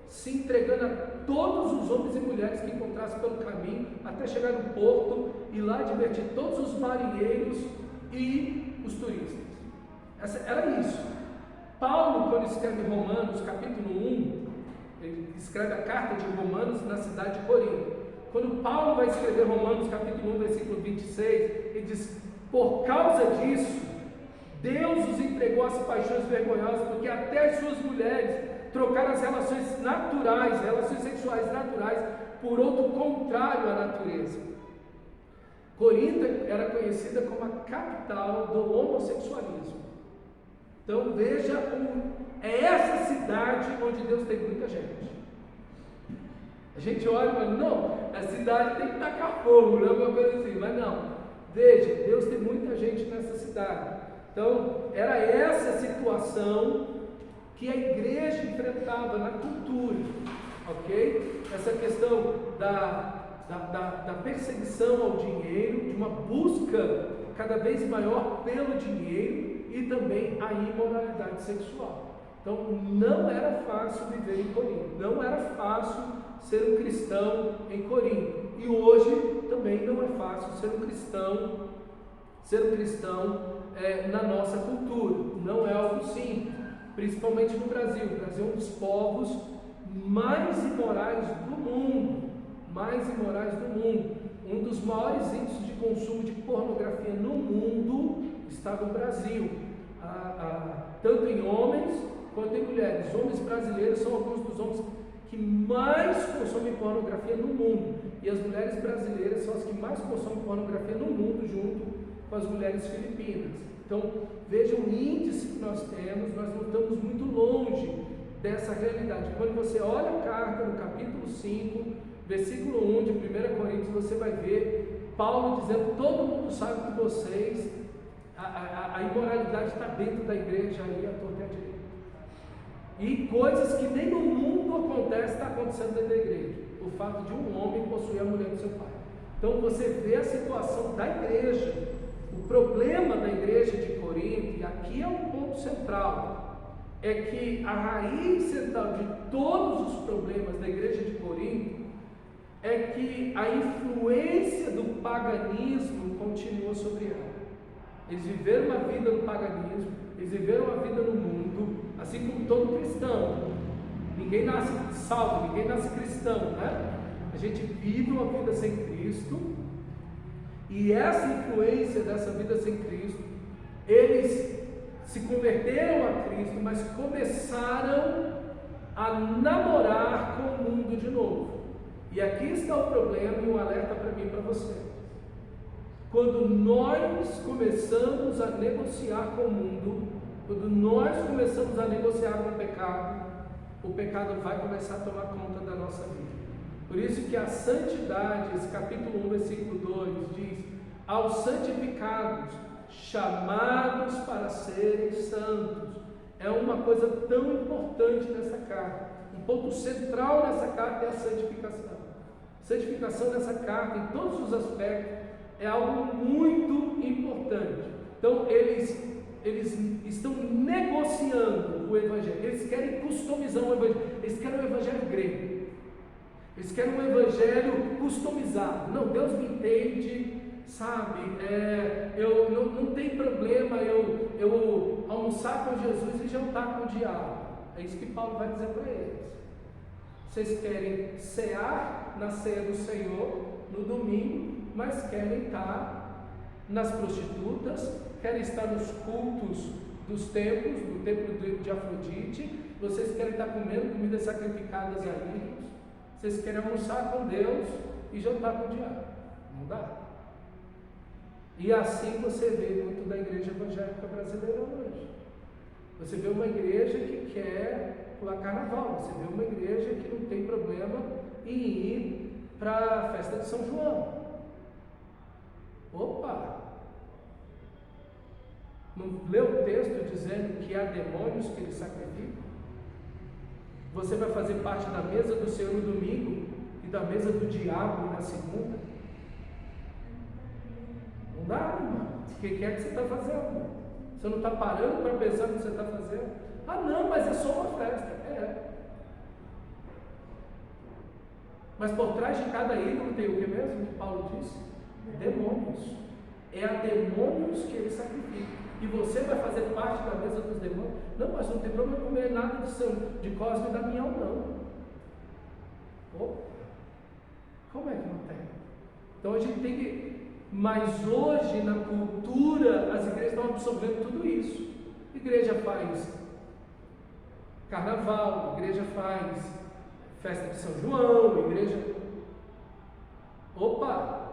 se entregando a todos os homens e mulheres que encontrassem pelo caminho, até chegar no porto e lá divertir todos os marinheiros e os turistas. Era isso. Paulo, quando escreve Romanos, capítulo 1, ele escreve a carta de Romanos na cidade de Corinto. Quando Paulo vai escrever Romanos, capítulo 1, versículo 26, ele diz: por causa disso, Deus os entregou às paixões vergonhosas, porque até as suas mulheres trocaram as relações naturais, relações sexuais naturais, por outro contrário à natureza. Corinto era conhecida como a capital do homossexualismo. Então veja, é essa cidade onde Deus tem muita gente. A gente olha e fala, não, a cidade tem que tacar fogo, não é uma coisa assim, mas não. Veja, Deus tem muita gente nessa cidade. Então, era essa situação que a igreja enfrentava na cultura, ok? Essa questão da perseguição ao dinheiro, de uma busca cada vez maior pelo dinheiro e também a imoralidade sexual. Então, não era fácil viver em Corinto, não era fácil ser um cristão em Corinto. E hoje também não é fácil ser um cristão na nossa cultura. Não é algo simples, principalmente no Brasil. O Brasil é um dos povos mais imorais do mundo. Um dos maiores índices de consumo de pornografia no mundo está no Brasil. Tanto em homens quanto em mulheres. Os homens brasileiros são alguns dos homens que mais consomem pornografia no mundo, e as mulheres brasileiras são as que mais consomem pornografia no mundo, junto com as mulheres filipinas. Então, vejam o índice que nós temos, nós não estamos muito longe dessa realidade. Quando você olha a carta no capítulo 5, versículo 1 de 1 Coríntios, você vai ver Paulo dizendo: todo mundo sabe que vocês, a imoralidade está dentro da igreja aí, à torta e à direita. E coisas que nem no mundo acontece, está acontecendo dentro da igreja. O fato de um homem possuir a mulher do seu pai. Então você vê a situação da igreja, o problema da igreja de Corinto, e aqui é um ponto central, é que a raiz central de todos os problemas da igreja de Corinto é que a influência do paganismo continua sobre ela. Eles viveram uma vida no paganismo, eles viveram uma vida no mundo, assim como todo cristão. Ninguém nasce salvo, ninguém nasce cristão, né? A gente vive uma vida sem Cristo, e essa influência dessa vida sem Cristo, eles se converteram a Cristo, mas começaram a namorar com o mundo de novo. E aqui está o problema e um alerta para mim e para você. Quando nós começamos a negociar com o mundo, quando nós começamos a negociar com o pecado vai começar a tomar conta da nossa vida. Por isso que a santidade, esse capítulo 1, versículo 2, diz: aos santificados, chamados para serem santos. É uma coisa tão importante nessa carta. Um ponto central nessa carta é a santificação. Santificação nessa carta, em todos os aspectos, é algo muito importante. Então, eles estão negociando o Evangelho. Eles querem customizar o Evangelho. Eles querem o Evangelho grego. Eles querem um Evangelho customizado. Não, Deus me entende, sabe? Eu não tem problema eu almoçar com Jesus e jantar com o diabo. É isso que Paulo vai dizer para eles. Vocês querem cear na ceia do Senhor no domingo, mas querem estar nas prostitutas, querem estar nos cultos dos templos, do templo de Afrodite. Vocês querem estar comendo comidas sacrificadas a ídolos. Vocês querem almoçar com Deus e jantar com o diabo. Não dá. E assim você vê muito da igreja evangélica brasileira hoje. Você vê uma igreja que quer pular carnaval. Você vê uma igreja que não tem problema em ir para a festa de São João. Opa! Não lê o texto dizendo que há demônios que eles sacrificam? Você vai fazer parte da mesa do Senhor no domingo e da mesa do diabo na segunda? Não dá, irmão. O que é que você está fazendo? Você não está parando para pensar no que você está fazendo? Ah, não, mas é só uma festa. Mas por trás de cada ídolo tem o que mesmo que Paulo disse? Demônios. É a demônios que ele sacrifica. E você vai fazer parte da mesa dos demônios? Não, mas não tem problema comer nada de Cosme e Damião, não. Opa, como é que não tem? Então a gente tem que... Mas hoje, na cultura, as igrejas estão absorvendo tudo isso. A igreja faz carnaval, a igreja faz festa de São João, a igreja... Opa!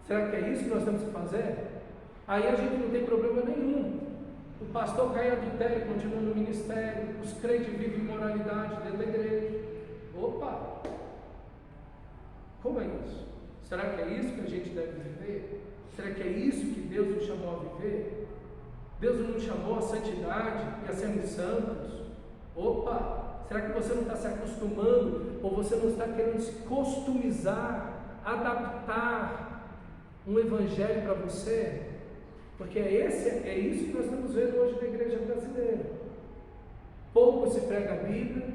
Será que é isso que nós temos que fazer? Aí a gente não tem problema nenhum. O pastor cai em adultério e continua no ministério. Os crentes vivem imoralidade dentro da igreja. Opa! Como é isso? Será que é isso que a gente deve viver? Será que é isso que Deus nos chamou a viver? Deus não nos chamou a santidade e a sermos santos? Opa! Será que você não está se acostumando ou você não está querendo se customizar, adaptar um evangelho para você? Porque é isso que nós estamos vendo hoje na igreja brasileira. Pouco se prega a Bíblia,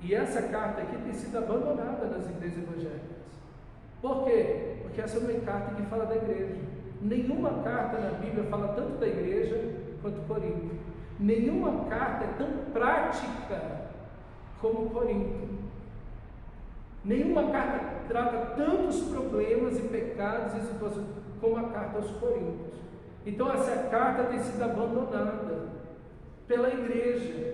e essa carta aqui tem sido abandonada nas igrejas evangélicas. Por quê? Porque essa é uma carta que fala da igreja. Nenhuma carta na Bíblia fala tanto da igreja quanto Corinto. Nenhuma carta é tão prática como Corinto. Nenhuma carta trata tantos problemas e pecados e situações como a carta aos Coríntios. Então essa carta tem sido abandonada pela igreja.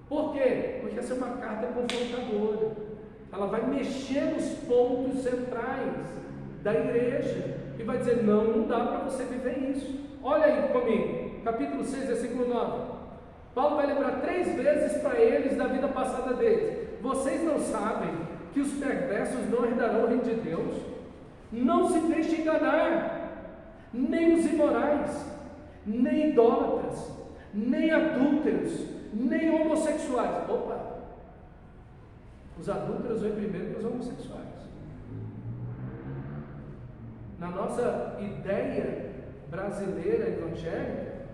Por quê? Porque essa é uma carta confrontadora. Ela vai mexer nos pontos centrais da igreja e vai dizer: não dá para você viver isso. Olha aí comigo, capítulo 6, versículo 9. Paulo vai lembrar 3 vezes para eles da vida passada deles. Vocês não sabem que os perversos não herdarão o reino de Deus? Não se deixe enganar. Nem os imorais, nem idólatras, nem adúlteros, nem homossexuais. Opa! Os adúlteros vêm primeiro que os homossexuais. Na nossa ideia brasileira evangélica,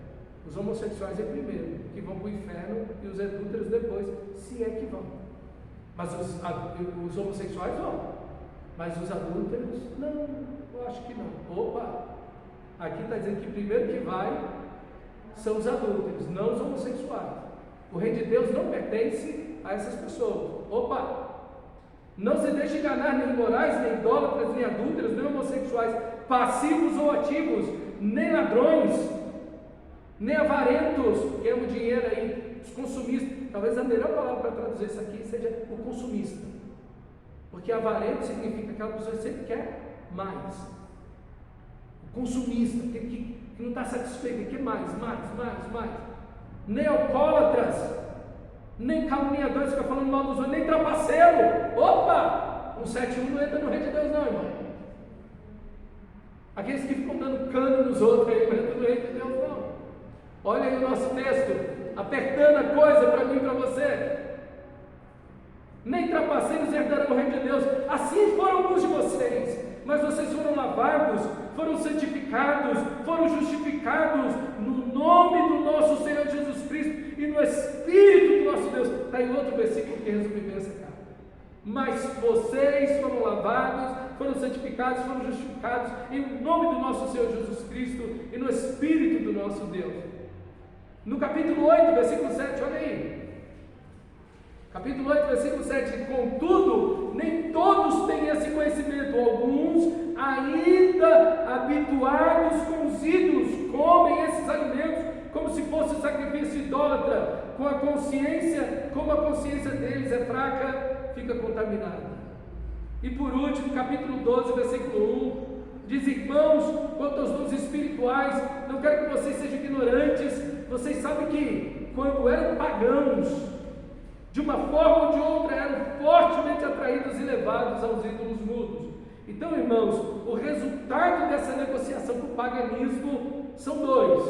os homossexuais vêm primeiro, que vão para o inferno, e os adúlteros depois, se é que vão. Mas os homossexuais vão, mas os adúlteros, não, eu acho que não. Opa! Aqui está dizendo que primeiro que vai são os adúlteros, não os homossexuais. O reino de Deus não pertence a essas pessoas. Opa! Não se deixe enganar, nem imorais, nem idólatras, nem adúlteros, nem homossexuais, passivos ou ativos, nem ladrões, nem avarentos, que amam dinheiro aí, os consumistas. Talvez a melhor palavra para traduzir isso aqui seja o consumista. Porque avarento significa que aquela pessoa sempre quer mais. consumista, que não está satisfeito, quer mais. Nem alcoólatras, nem caluniadores que ficam falando mal dos outros, nem trapaceiro. Opa! 171 não entra no reino de Deus não, irmão. Aqueles que ficam dando cano nos outros aí, não entra no reino de Deus não. Olha aí o nosso texto, apertando a coisa para mim e para você. Nem trapaceiros herdarão o reino de Deus. Assim foram alguns de vocês, mas vocês foram lavados, foram santificados, foram justificados no nome do nosso Senhor Jesus Cristo e no Espírito do nosso Deus. Está em outro versículo que resume bem essa carta. Mas vocês foram lavados, foram santificados, foram justificados em nome do nosso Senhor Jesus Cristo e no Espírito do nosso Deus. No capítulo 8, versículo 7, olha aí. Capítulo 8, versículo 7. Contudo, nem todos têm esse conhecimento. Alguns, ainda habituados com os ídolos, comem esses alimentos como se fosse sacrifício idólatra. Como a consciência deles é fraca, fica contaminada. E por último, capítulo 12, versículo 1. Diz: irmãos, quanto aos dons espirituais, não quero que vocês sejam ignorantes. Vocês sabem que quando eram pagãos, de uma forma ou de outra, eram fortemente atraídos e levados aos ídolos mudos. Então, irmãos, o resultado dessa negociação com o paganismo são dois.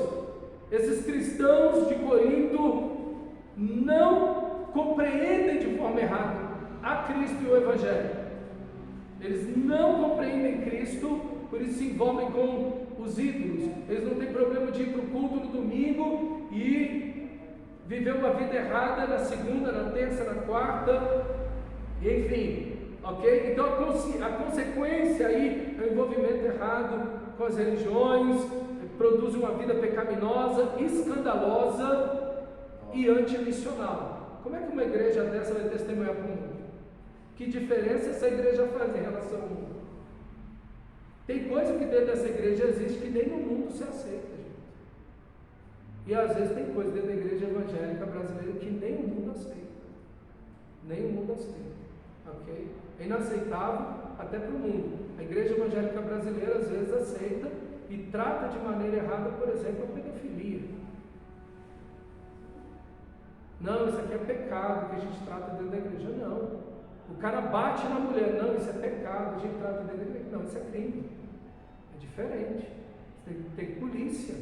Esses cristãos de Corinto não compreendem de forma errada a Cristo e o Evangelho. Eles não compreendem Cristo, por isso se envolvem com os ídolos. Eles não têm problema de ir para o culto no domingo e viver uma vida errada na segunda, na terça, na quarta, enfim, ok? Então a consequência aí é o envolvimento errado com as religiões, produz uma vida pecaminosa, escandalosa e antimissional. Como é que uma igreja dessa vai testemunhar para o mundo? Que diferença essa igreja faz em relação ao mundo? Tem coisa que dentro dessa igreja existe que nem no mundo se aceita. E às vezes tem coisa dentro da igreja evangélica brasileira que nem o mundo aceita. Nem o mundo aceita. Ok? É inaceitável até para o mundo. A igreja evangélica brasileira às vezes aceita e trata de maneira errada, por exemplo, a pedofilia. Não, isso aqui é pecado que a gente trata dentro da igreja. Não. O cara bate na mulher. Não, isso é pecado, a gente trata dentro da igreja. Não, isso é crime. É diferente. Tem polícia.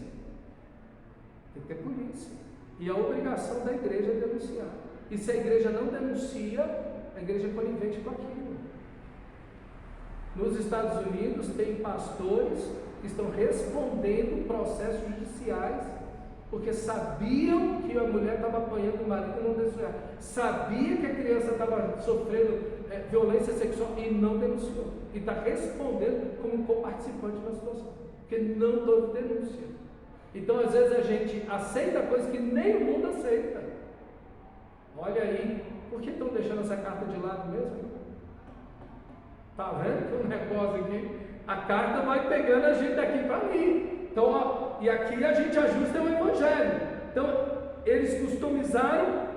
Tem que ter polícia. E a obrigação da igreja é denunciar. E se a igreja não denuncia, a igreja é conivente com aquilo. Nos Estados Unidos tem pastores que estão respondendo processos judiciais porque sabiam que a mulher estava apanhando o marido e não denunciou. Sabia que a criança estava sofrendo violência sexual e não denunciou. E está respondendo como coparticipante na situação, porque não houve denúncia. Então, às vezes, a gente aceita coisas que nem o mundo aceita. Olha aí, por que estão deixando essa carta de lado mesmo? Está vendo que o negócio aqui? A carta vai pegando a gente daqui para ali. Então, ó, e aqui a gente ajusta o Evangelho. Então, eles customizaram,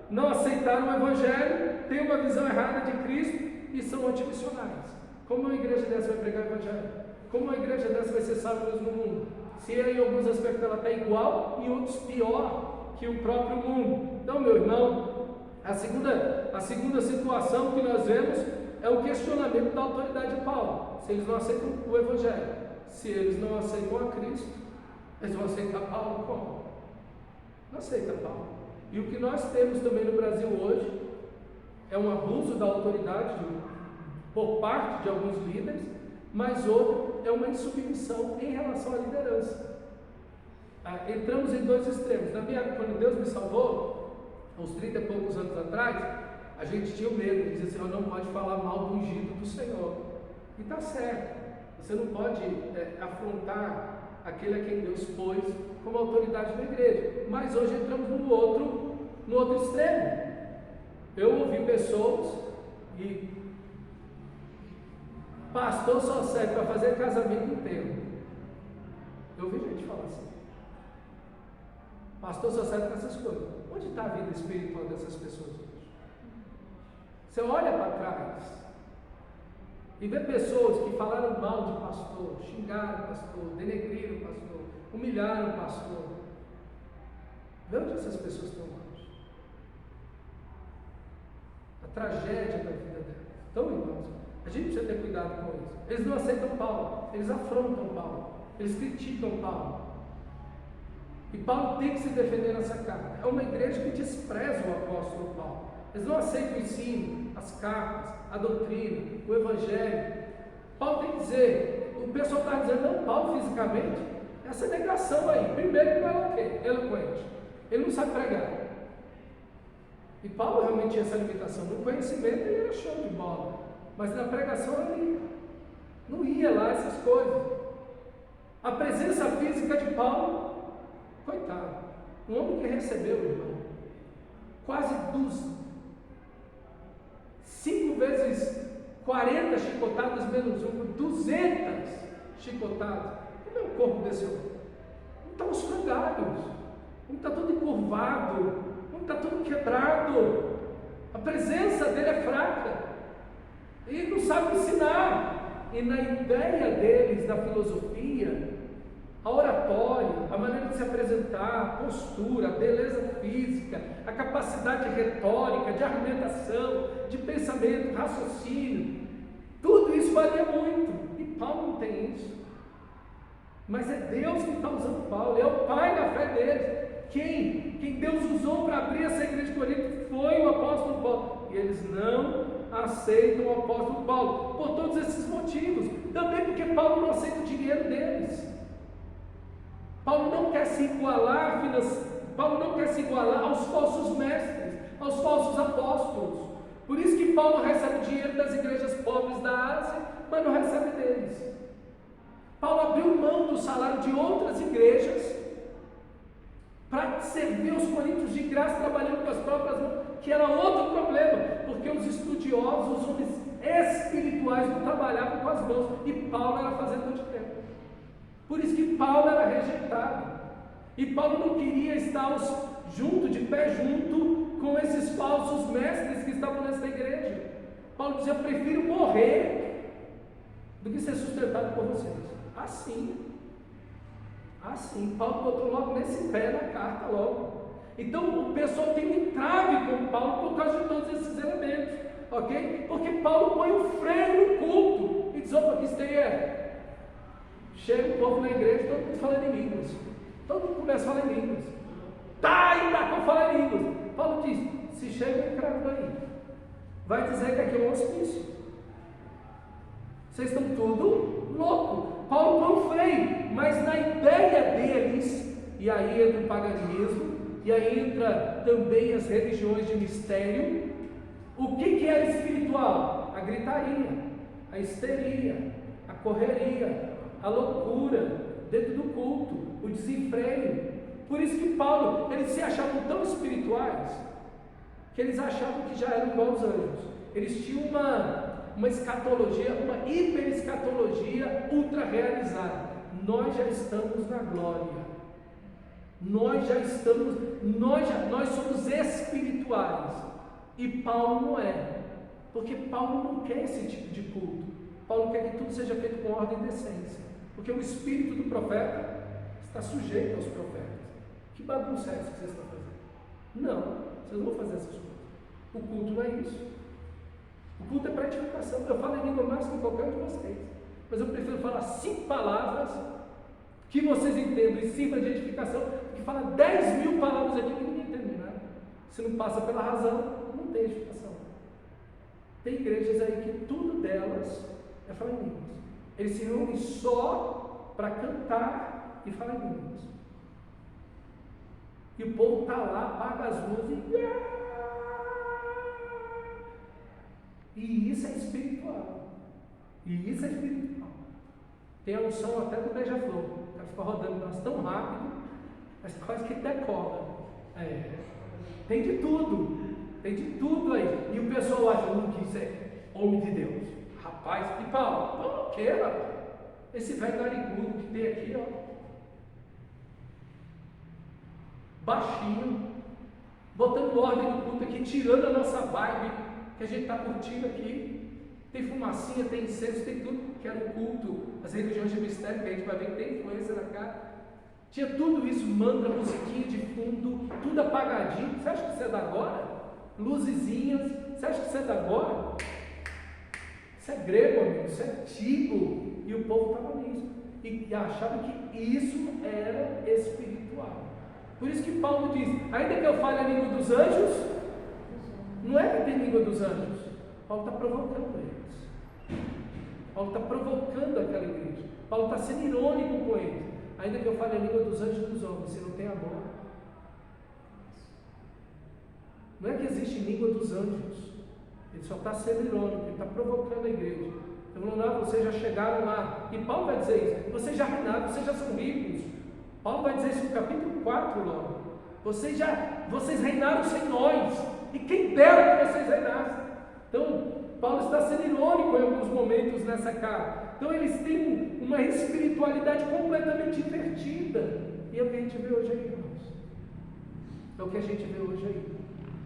não aceitaram o Evangelho, têm uma visão errada de Cristo e são antimissionários. Como uma igreja dessa vai pregar o Evangelho? Como uma igreja dessa vai ser salva no mundo? Se em alguns aspectos ela está igual, em outros pior que o próprio mundo. Então, meu irmão, a segunda situação que nós vemos é o questionamento da autoridade de Paulo. Se eles não aceitam o Evangelho, se eles não aceitam a Cristo, eles vão aceitar Paulo como? Não aceita Paulo. E o que nós temos também no Brasil hoje é um abuso da autoridade por parte de alguns líderes, mas outro é uma insubmissão em relação à liderança. Entramos em dois extremos. Na minha época, quando Deus me salvou, uns 30 e poucos anos atrás, a gente tinha o medo de dizer assim: não pode falar mal do ungido do Senhor. E está certo, você não pode afrontar aquele a quem Deus pôs como autoridade da igreja. Mas hoje entramos no outro extremo. Eu ouvi pessoas e pastor só serve para fazer casamento no templo. Eu ouvi gente falar assim. Pastor só serve para essas coisas. Onde está a vida espiritual dessas pessoas hoje? Você olha para trás, e ver pessoas que falaram mal de pastor, xingaram o pastor, denegriram o pastor, humilharam o pastor. Vê onde essas pessoas estão hoje. A tragédia da vida delas. Então, irmãos, a gente precisa ter cuidado com isso. Eles não aceitam Paulo, eles afrontam Paulo, eles criticam Paulo. E Paulo tem que se defender nessa carta. É uma igreja que despreza o apóstolo Paulo. Eles não aceitam o ensino, as cartas, a doutrina, o evangelho. Paulo tem que dizer, o pessoal está dizendo, não, Paulo fisicamente, essa negação aí. Primeiro, ele não é eloquente, ele não sabe pregar. E Paulo realmente tinha essa limitação. No conhecimento ele era show de bola, mas na pregação ele não ia lá essas coisas. A presença física de Paulo, coitado, um homem que recebeu, irmão, quase 5 vezes 40 chicotadas menos 200 chicotadas. Como é o corpo desse homem? Não está os frangalhos, não está todo encurvado, não está todo quebrado. A presença dele é fraca, ele não sabe ensinar. E na ideia deles, da filosofia, a oratória, a maneira de se apresentar, a postura, a beleza física, a capacidade retórica, de argumentação, de pensamento, raciocínio, tudo isso valia muito. E Paulo não tem isso. Mas é Deus que está usando Paulo, é o pai da fé deles. Quem Deus usou para abrir essa igreja de Corinto foi o apóstolo Paulo. E eles não aceitam o apóstolo Paulo, por todos esses motivos. Também porque Paulo não aceita o dinheiro deles. Paulo não quer se igualar aos falsos mestres, aos falsos apóstolos. Por isso que Paulo recebe dinheiro das igrejas pobres da Ásia, mas não recebe deles. Paulo abriu mão do salário de outras igrejas para servir os coríntios de graça, trabalhando com as próprias mãos, que era outro problema, porque os estudiosos, os homens espirituais não trabalhavam com as mãos, e Paulo era fazedor de tempo. Por isso que Paulo era rejeitado, e Paulo não queria estar de pé junto com esses falsos mestres que estavam nessa igreja. Paulo dizia: eu prefiro morrer do que ser sustentado por vocês. Assim, Paulo botou logo nesse pé na carta logo. Então o pessoal tem um entrave com Paulo por causa de todos esses elementos, ok? Porque Paulo põe um freio no culto e diz: opa, que isso aí é. Chega o povo na igreja, todo mundo falando em línguas. Todo mundo começa a falar em línguas. Tá com falar em línguas. Paulo diz: se chega um cravo aí, vai dizer que aqui é um hospício. Vocês estão tudo louco. Paulo põe um freio, mas na ideia deles, e aí entra o paganismo, e aí entra também as religiões de mistério. O que era espiritual? A gritaria, a histeria, a correria, a loucura dentro do culto, o desenfreio. Por isso que Paulo, eles se achavam tão espirituais que eles achavam que já eram igual aos anjos. Eles tinham uma escatologia, uma hiperescatologia ultra realizada. Nós já estamos na glória. Nós somos espirituais. E Paulo não é. Porque Paulo não quer esse tipo de culto. Paulo quer que tudo seja feito com ordem e decência. Porque o espírito do profeta está sujeito aos profetas. Que bagunça é essa que vocês estão fazendo? Não, vocês não vão fazer essas coisas. O culto não é isso. O culto é para edificação. Eu falo em língua mais que qualquer um de vocês, mas eu prefiro falar 5 palavras que vocês entendam e sirva de edificação, do que falar 10.000 palavras aqui que ninguém entende nada. Se não passa pela razão, não tem edificação. Tem igrejas aí que tudo delas é falar em línguas. Eles se reúnem só para cantar e falar em línguas. E o povo está lá, apaga as luzes e isso é espiritual. Tem a unção até do beija-flor. O cara fica rodando nós tão rápido, mas quase que decola. Tem de tudo aí. E o pessoal acha que isso é homem de Deus. Rapaz, e Paulo, o que, rapaz? Esse velho narigudo que tem aqui, ó. Baixinho, botando ordem no culto aqui, tirando a nossa vibe que a gente está curtindo aqui. tem fumacinha, tem incenso, tem tudo, que era o culto, as religiões de mistério, que a gente vai ver que tem influência na cara. Tinha tudo isso, mantra, musiquinha de fundo, tudo apagadinho. Você acha que isso é da agora? Luzezinhas, você acha que isso é da agora? Isso é grego, amigo, isso é antigo. E o povo estava nisso. E achava que isso era espiritual. Por isso que Paulo diz, ainda que eu fale a língua dos anjos, não é que tem língua dos anjos. Paulo está provocando eles. Paulo está provocando aquela igreja. Paulo está sendo irônico com eles. Ainda que eu fale a língua dos anjos e dos homens, se não tem amor. Não é que existe língua dos anjos. Ele só está sendo irônico, ele está provocando a igreja. Então, não, vocês já chegaram lá. E Paulo vai dizer isso. Vocês já reinaram, vocês já são ricos. Paulo vai dizer isso no capítulo 4 logo. Vocês reinaram sem nós. E quem dera que vocês reinassem. Então, Paulo está sendo irônico em alguns momentos nessa carta. Então, eles têm uma espiritualidade completamente invertida. E é o que a gente vê hoje aí, irmãos. É o que a gente vê hoje aí.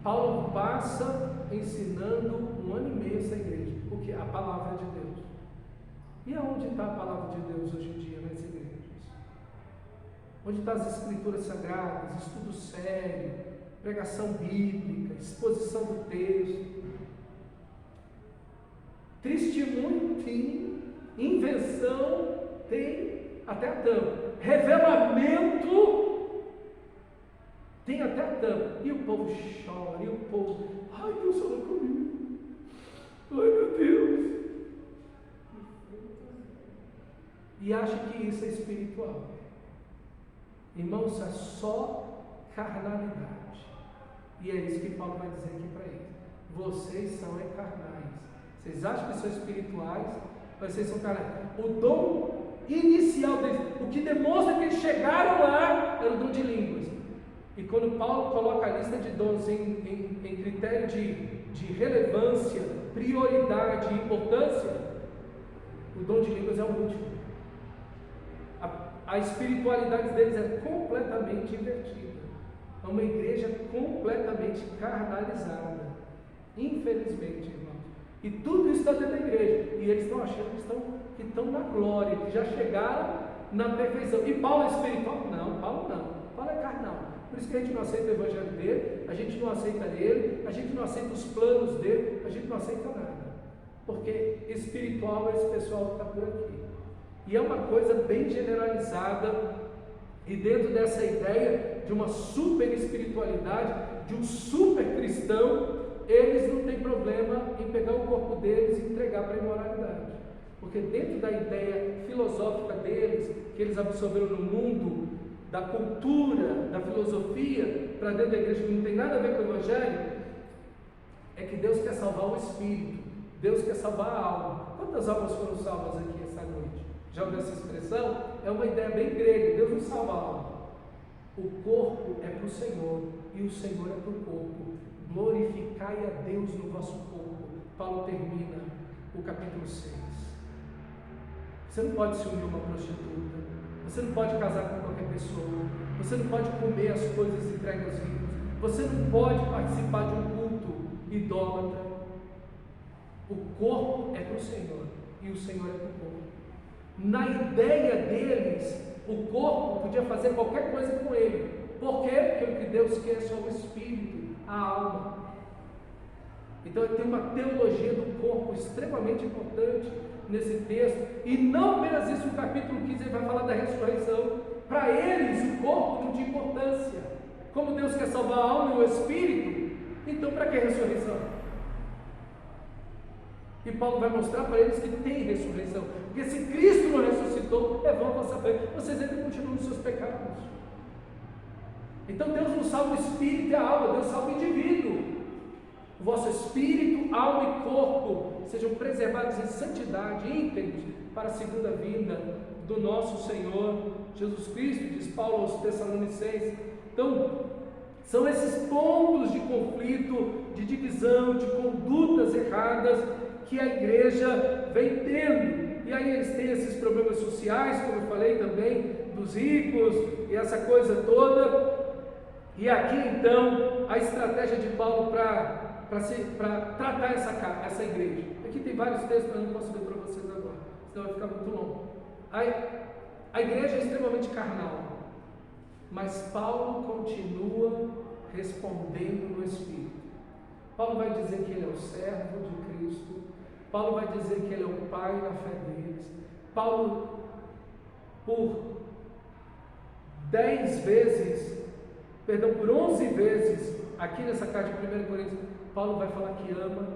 Paulo passa ensinando 1 ano e meio essa igreja. O que? A palavra de Deus. E aonde está a palavra de Deus hoje em dia nas igrejas? Onde estão as escrituras sagradas, estudo sério, pregação bíblica, exposição do texto? Testemunho tem, invenção tem até a tampa, revelamento tem até a tampa, e o povo chora, e o povo, ai Deus falou comigo, ai meu Deus, e acha que isso é espiritual. Irmãos, isso é só carnalidade, e é isso que Paulo vai dizer aqui para eles. Vocês são carnais. Vocês acham que são espirituais, mas vocês são carnais. O dom inicial deles, o que demonstra que eles chegaram lá, era o dom de línguas. E quando Paulo coloca a lista de dons em critério de relevância, prioridade e importância, o dom de línguas é o último. A espiritualidade deles é completamente invertida. É uma igreja completamente carnalizada. Infelizmente, irmão. E tudo isso está dentro da igreja. E eles estão achando que estão na glória, que já chegaram na perfeição. E Paulo é espiritual? Não, Paulo não. Paulo é carnal. Por isso que a gente não aceita o evangelho dele, a gente não aceita ele, a gente não aceita os planos dele, a gente não aceita nada. Porque espiritual é esse pessoal que está por aqui. E é uma coisa bem generalizada. E dentro dessa ideia de uma super espiritualidade, de um super cristão, eles não têm problema em pegar o corpo deles e entregar para a imoralidade. Porque dentro da ideia filosófica deles, que eles absorveram no mundo, da cultura, da filosofia, para dentro da igreja, que não tem nada a ver com o evangelho, é que Deus quer salvar o espírito, Deus quer salvar a alma. Quantas almas foram salvas aqui essa noite? Já ouviu essa expressão? É uma ideia bem grega, Deus não salva a alma. O corpo é para o Senhor, e o Senhor é para o corpo. Glorificai a Deus no vosso corpo. Paulo termina o capítulo 6. Você não pode se unir a uma prostituta, você não pode casar com qualquer pessoa, você não pode comer as coisas entregues aos ricos, você não pode participar de um culto idólatra. O corpo é para o Senhor, e o Senhor é para o corpo. Na ideia deles, o corpo podia fazer qualquer coisa com ele. Por quê? Porque o que Deus quer é só o espírito, a alma. Então tem uma teologia do corpo extremamente importante nesse texto. E não apenas isso, no capítulo 15 ele vai falar da ressurreição. Para eles o corpo não tinha importância. Como Deus quer salvar a alma e o espírito, então para que a ressurreição? E Paulo vai mostrar para eles que tem ressurreição. Porque se Cristo não ressuscitou, é vã a vossa fé. Vocês ainda continuam nos seus pecados. Então Deus não salva o espírito e a alma, Deus salva o indivíduo. O vosso espírito, alma e corpo sejam preservados em santidade, íntegros, para a segunda vinda do nosso Senhor Jesus Cristo, diz Paulo aos Tessalonicenses. Então, são esses pontos de conflito, de divisão, de condutas erradas que a igreja vem tendo. E aí eles têm esses problemas sociais, como eu falei também, dos ricos e essa coisa toda. E aqui então a estratégia de Paulo para tratar essa igreja. Aqui tem vários textos, mas eu não posso ler para vocês agora, senão vai ficar muito longo. A igreja é extremamente carnal, mas Paulo continua respondendo no Espírito. Paulo vai dizer que ele é o servo de Cristo. Paulo vai dizer que ele é o pai na fé deles. Paulo, por 11 vezes, aqui nessa carta de 1 Coríntios, Paulo vai falar que ama,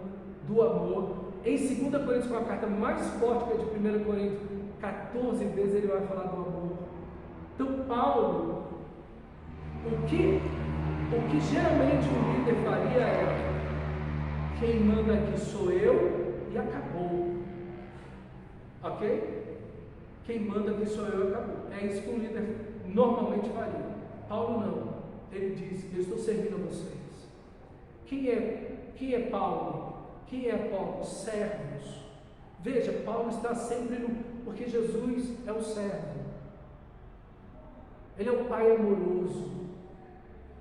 do amor. Em 2 Coríntios, com a carta mais forte que é de 1 Coríntios, 14 vezes ele vai falar do amor. Então, Paulo, o que geralmente o líder faria é: quem manda aqui sou eu e acabou. Ok? Quem manda aqui sou eu e acabou. É isso que um líder normalmente faria. Paulo não. Ele diz: eu estou servindo a vocês. Quem é Paulo? Quem é Apolo? Servos. Veja, Paulo está sempre porque Jesus é o servo. Ele é o pai amoroso.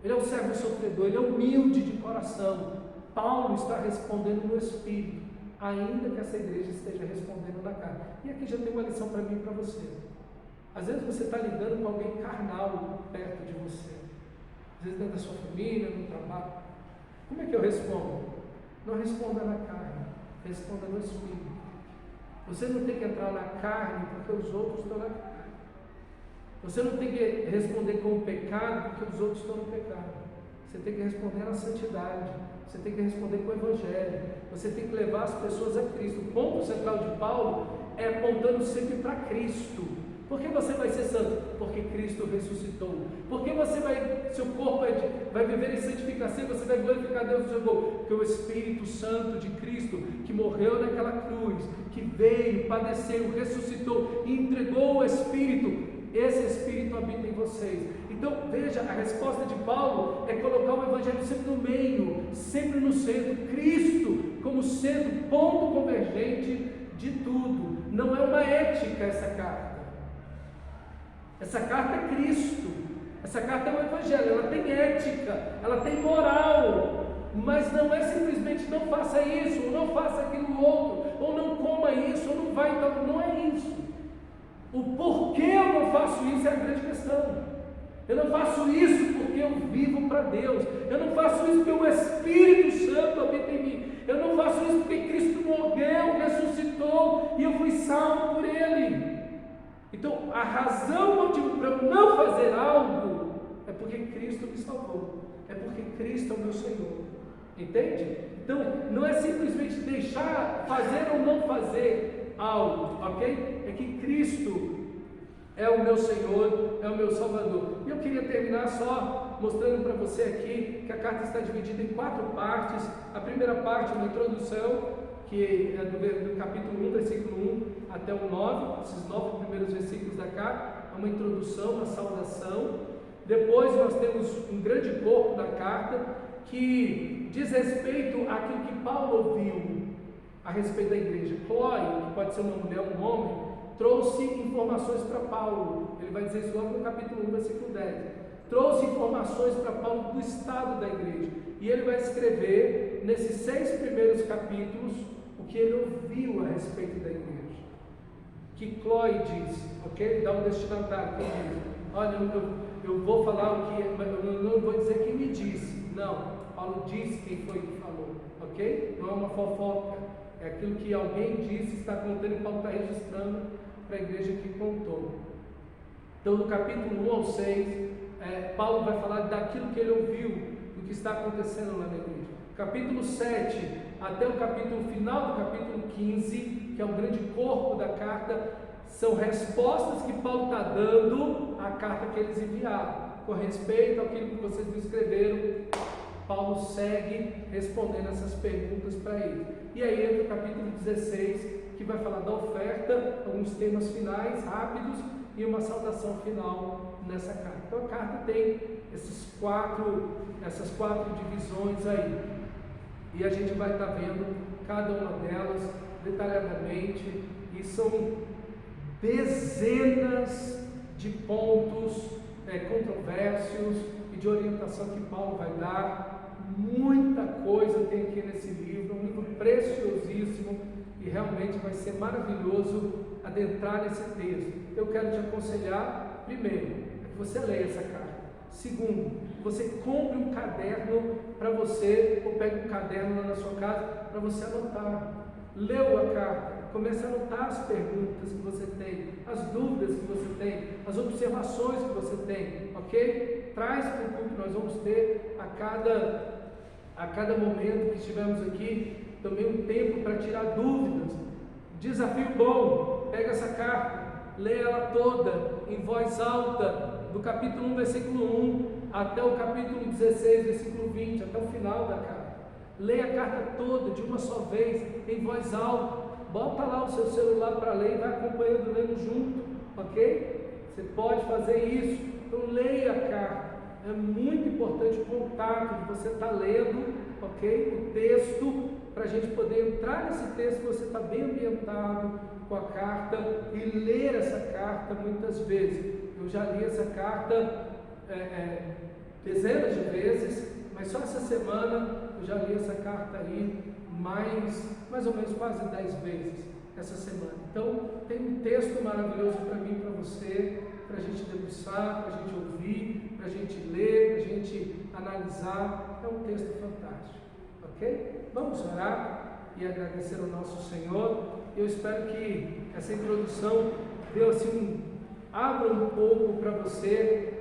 Ele é o servo sofredor. Ele é humilde de coração. Paulo está respondendo no Espírito, ainda que essa igreja esteja respondendo na carne. E aqui já tem uma lição para mim e para você. Às vezes você está lidando com alguém carnal perto de você. Às vezes dentro da sua família, no trabalho. Como é que eu respondo? Não responda na carne, responda no Espírito. Você não tem que entrar na carne porque os outros estão na carne. Você não tem que responder com o pecado porque os outros estão no pecado. Você tem que responder na santidade. Você tem que responder com o Evangelho. Você tem que levar as pessoas a Cristo. O ponto central de Paulo é apontando sempre para Cristo. Por que você vai ser santo? Porque Cristo ressuscitou. Por que seu corpo vai viver em santificação, você vai glorificar Deus no seu corpo? Porque o Espírito Santo de Cristo, que morreu naquela cruz, que veio, padeceu, ressuscitou e entregou o Espírito, esse Espírito habita em vocês. Então veja, a resposta de Paulo é colocar o Evangelho sempre no meio, sempre no centro, Cristo como sendo ponto convergente de tudo. Não é uma ética essa carta. Essa carta é Cristo, essa carta é o Evangelho, ela tem ética, ela tem moral, mas não é simplesmente não faça isso, ou não faça aquilo outro, ou não coma isso, ou não vai, então não é isso. O porquê eu não faço isso é a grande questão. Eu não faço isso porque eu vivo para Deus, eu não faço isso porque o Espírito Santo habita em mim, eu não faço isso porque Cristo morreu, ressuscitou e eu fui salvo por Ele. Então, a razão para eu não fazer algo é porque Cristo me salvou, é porque Cristo é o meu Senhor, entende? Então, não é simplesmente deixar fazer ou não fazer algo, ok? É que Cristo é o meu Senhor, é o meu Salvador. E eu queria terminar só mostrando para você aqui que a carta está dividida em 4 partes. A primeira parte é uma introdução, que é do capítulo 1, versículo 1 até o 9, esses 9 primeiros versículos da carta, é uma introdução, uma saudação. Depois nós temos um grande corpo da carta, que diz respeito àquilo que Paulo ouviu a respeito da igreja. Chloe, que pode ser uma mulher ou um homem, trouxe informações para Paulo. Ele vai dizer isso logo no capítulo 1, versículo 10. Trouxe informações para Paulo do estado da igreja. E ele vai escrever, nesses 6 primeiros capítulos, o que ele ouviu a respeito da igreja. Que Chloe diz, ok? Dá um destinatário que diz: olha, eu vou falar o que, eu não vou dizer quem me disse. Não, Paulo diz quem foi que falou, ok? Não é uma fofoca, é aquilo que alguém disse, está contando, e Paulo está registrando para a igreja que contou. Então, do capítulo 1 ao 6, Paulo vai falar daquilo que ele ouviu, do que está acontecendo lá na igreja. Capítulo 7 até o capítulo final do capítulo 15, que é o grande corpo da carta, são respostas que Paulo está dando à carta que eles enviaram, com respeito àquilo que vocês me escreveram. Paulo segue respondendo essas perguntas para eles. E aí entra o capítulo 16, que vai falar da oferta, alguns temas finais rápidos e uma saudação final nessa carta. Então a carta tem essas quatro divisões aí. E a gente vai estar vendo cada uma delas detalhadamente, e são dezenas de pontos controversos e de orientação que Paulo vai dar. Muita coisa tem aqui nesse livro, um livro preciosíssimo, e realmente vai ser maravilhoso adentrar nesse texto. Eu quero te aconselhar, primeiro, que você leia essa carta. Segundo, você compre um caderno para você, ou pegue um caderno lá na sua casa para você anotar. Leu a carta, comece a anotar as perguntas que você tem, as dúvidas que você tem, as observações que você tem, ok? Traz para o culto, nós vamos ter a cada momento que estivermos aqui, também um tempo para tirar dúvidas. Desafio bom, pega essa carta, lê ela toda, em voz alta, do capítulo 1, versículo 1, até o capítulo 16, versículo 20, até o final da carta. Leia a carta toda, de uma só vez, em voz alta. Bota lá o seu celular para ler e vai acompanhando, lendo junto, ok? Você pode fazer isso. Então leia a carta. É muito importante o contato de você estar lendo, ok? O texto, para a gente poder entrar nesse texto, você está bem ambientado com a carta e ler essa carta muitas vezes. Eu já li essa carta dezenas de vezes, mas só essa semana eu já li essa carta aí mais ou menos quase 10 vezes essa semana. Então tem um texto maravilhoso para mim, para você, para a gente debruçar, para a gente ouvir, para a gente ler, para a gente analisar. É um texto fantástico, ok? Vamos orar e agradecer ao nosso Senhor. Eu espero que essa introdução deu assim abra um pouco para você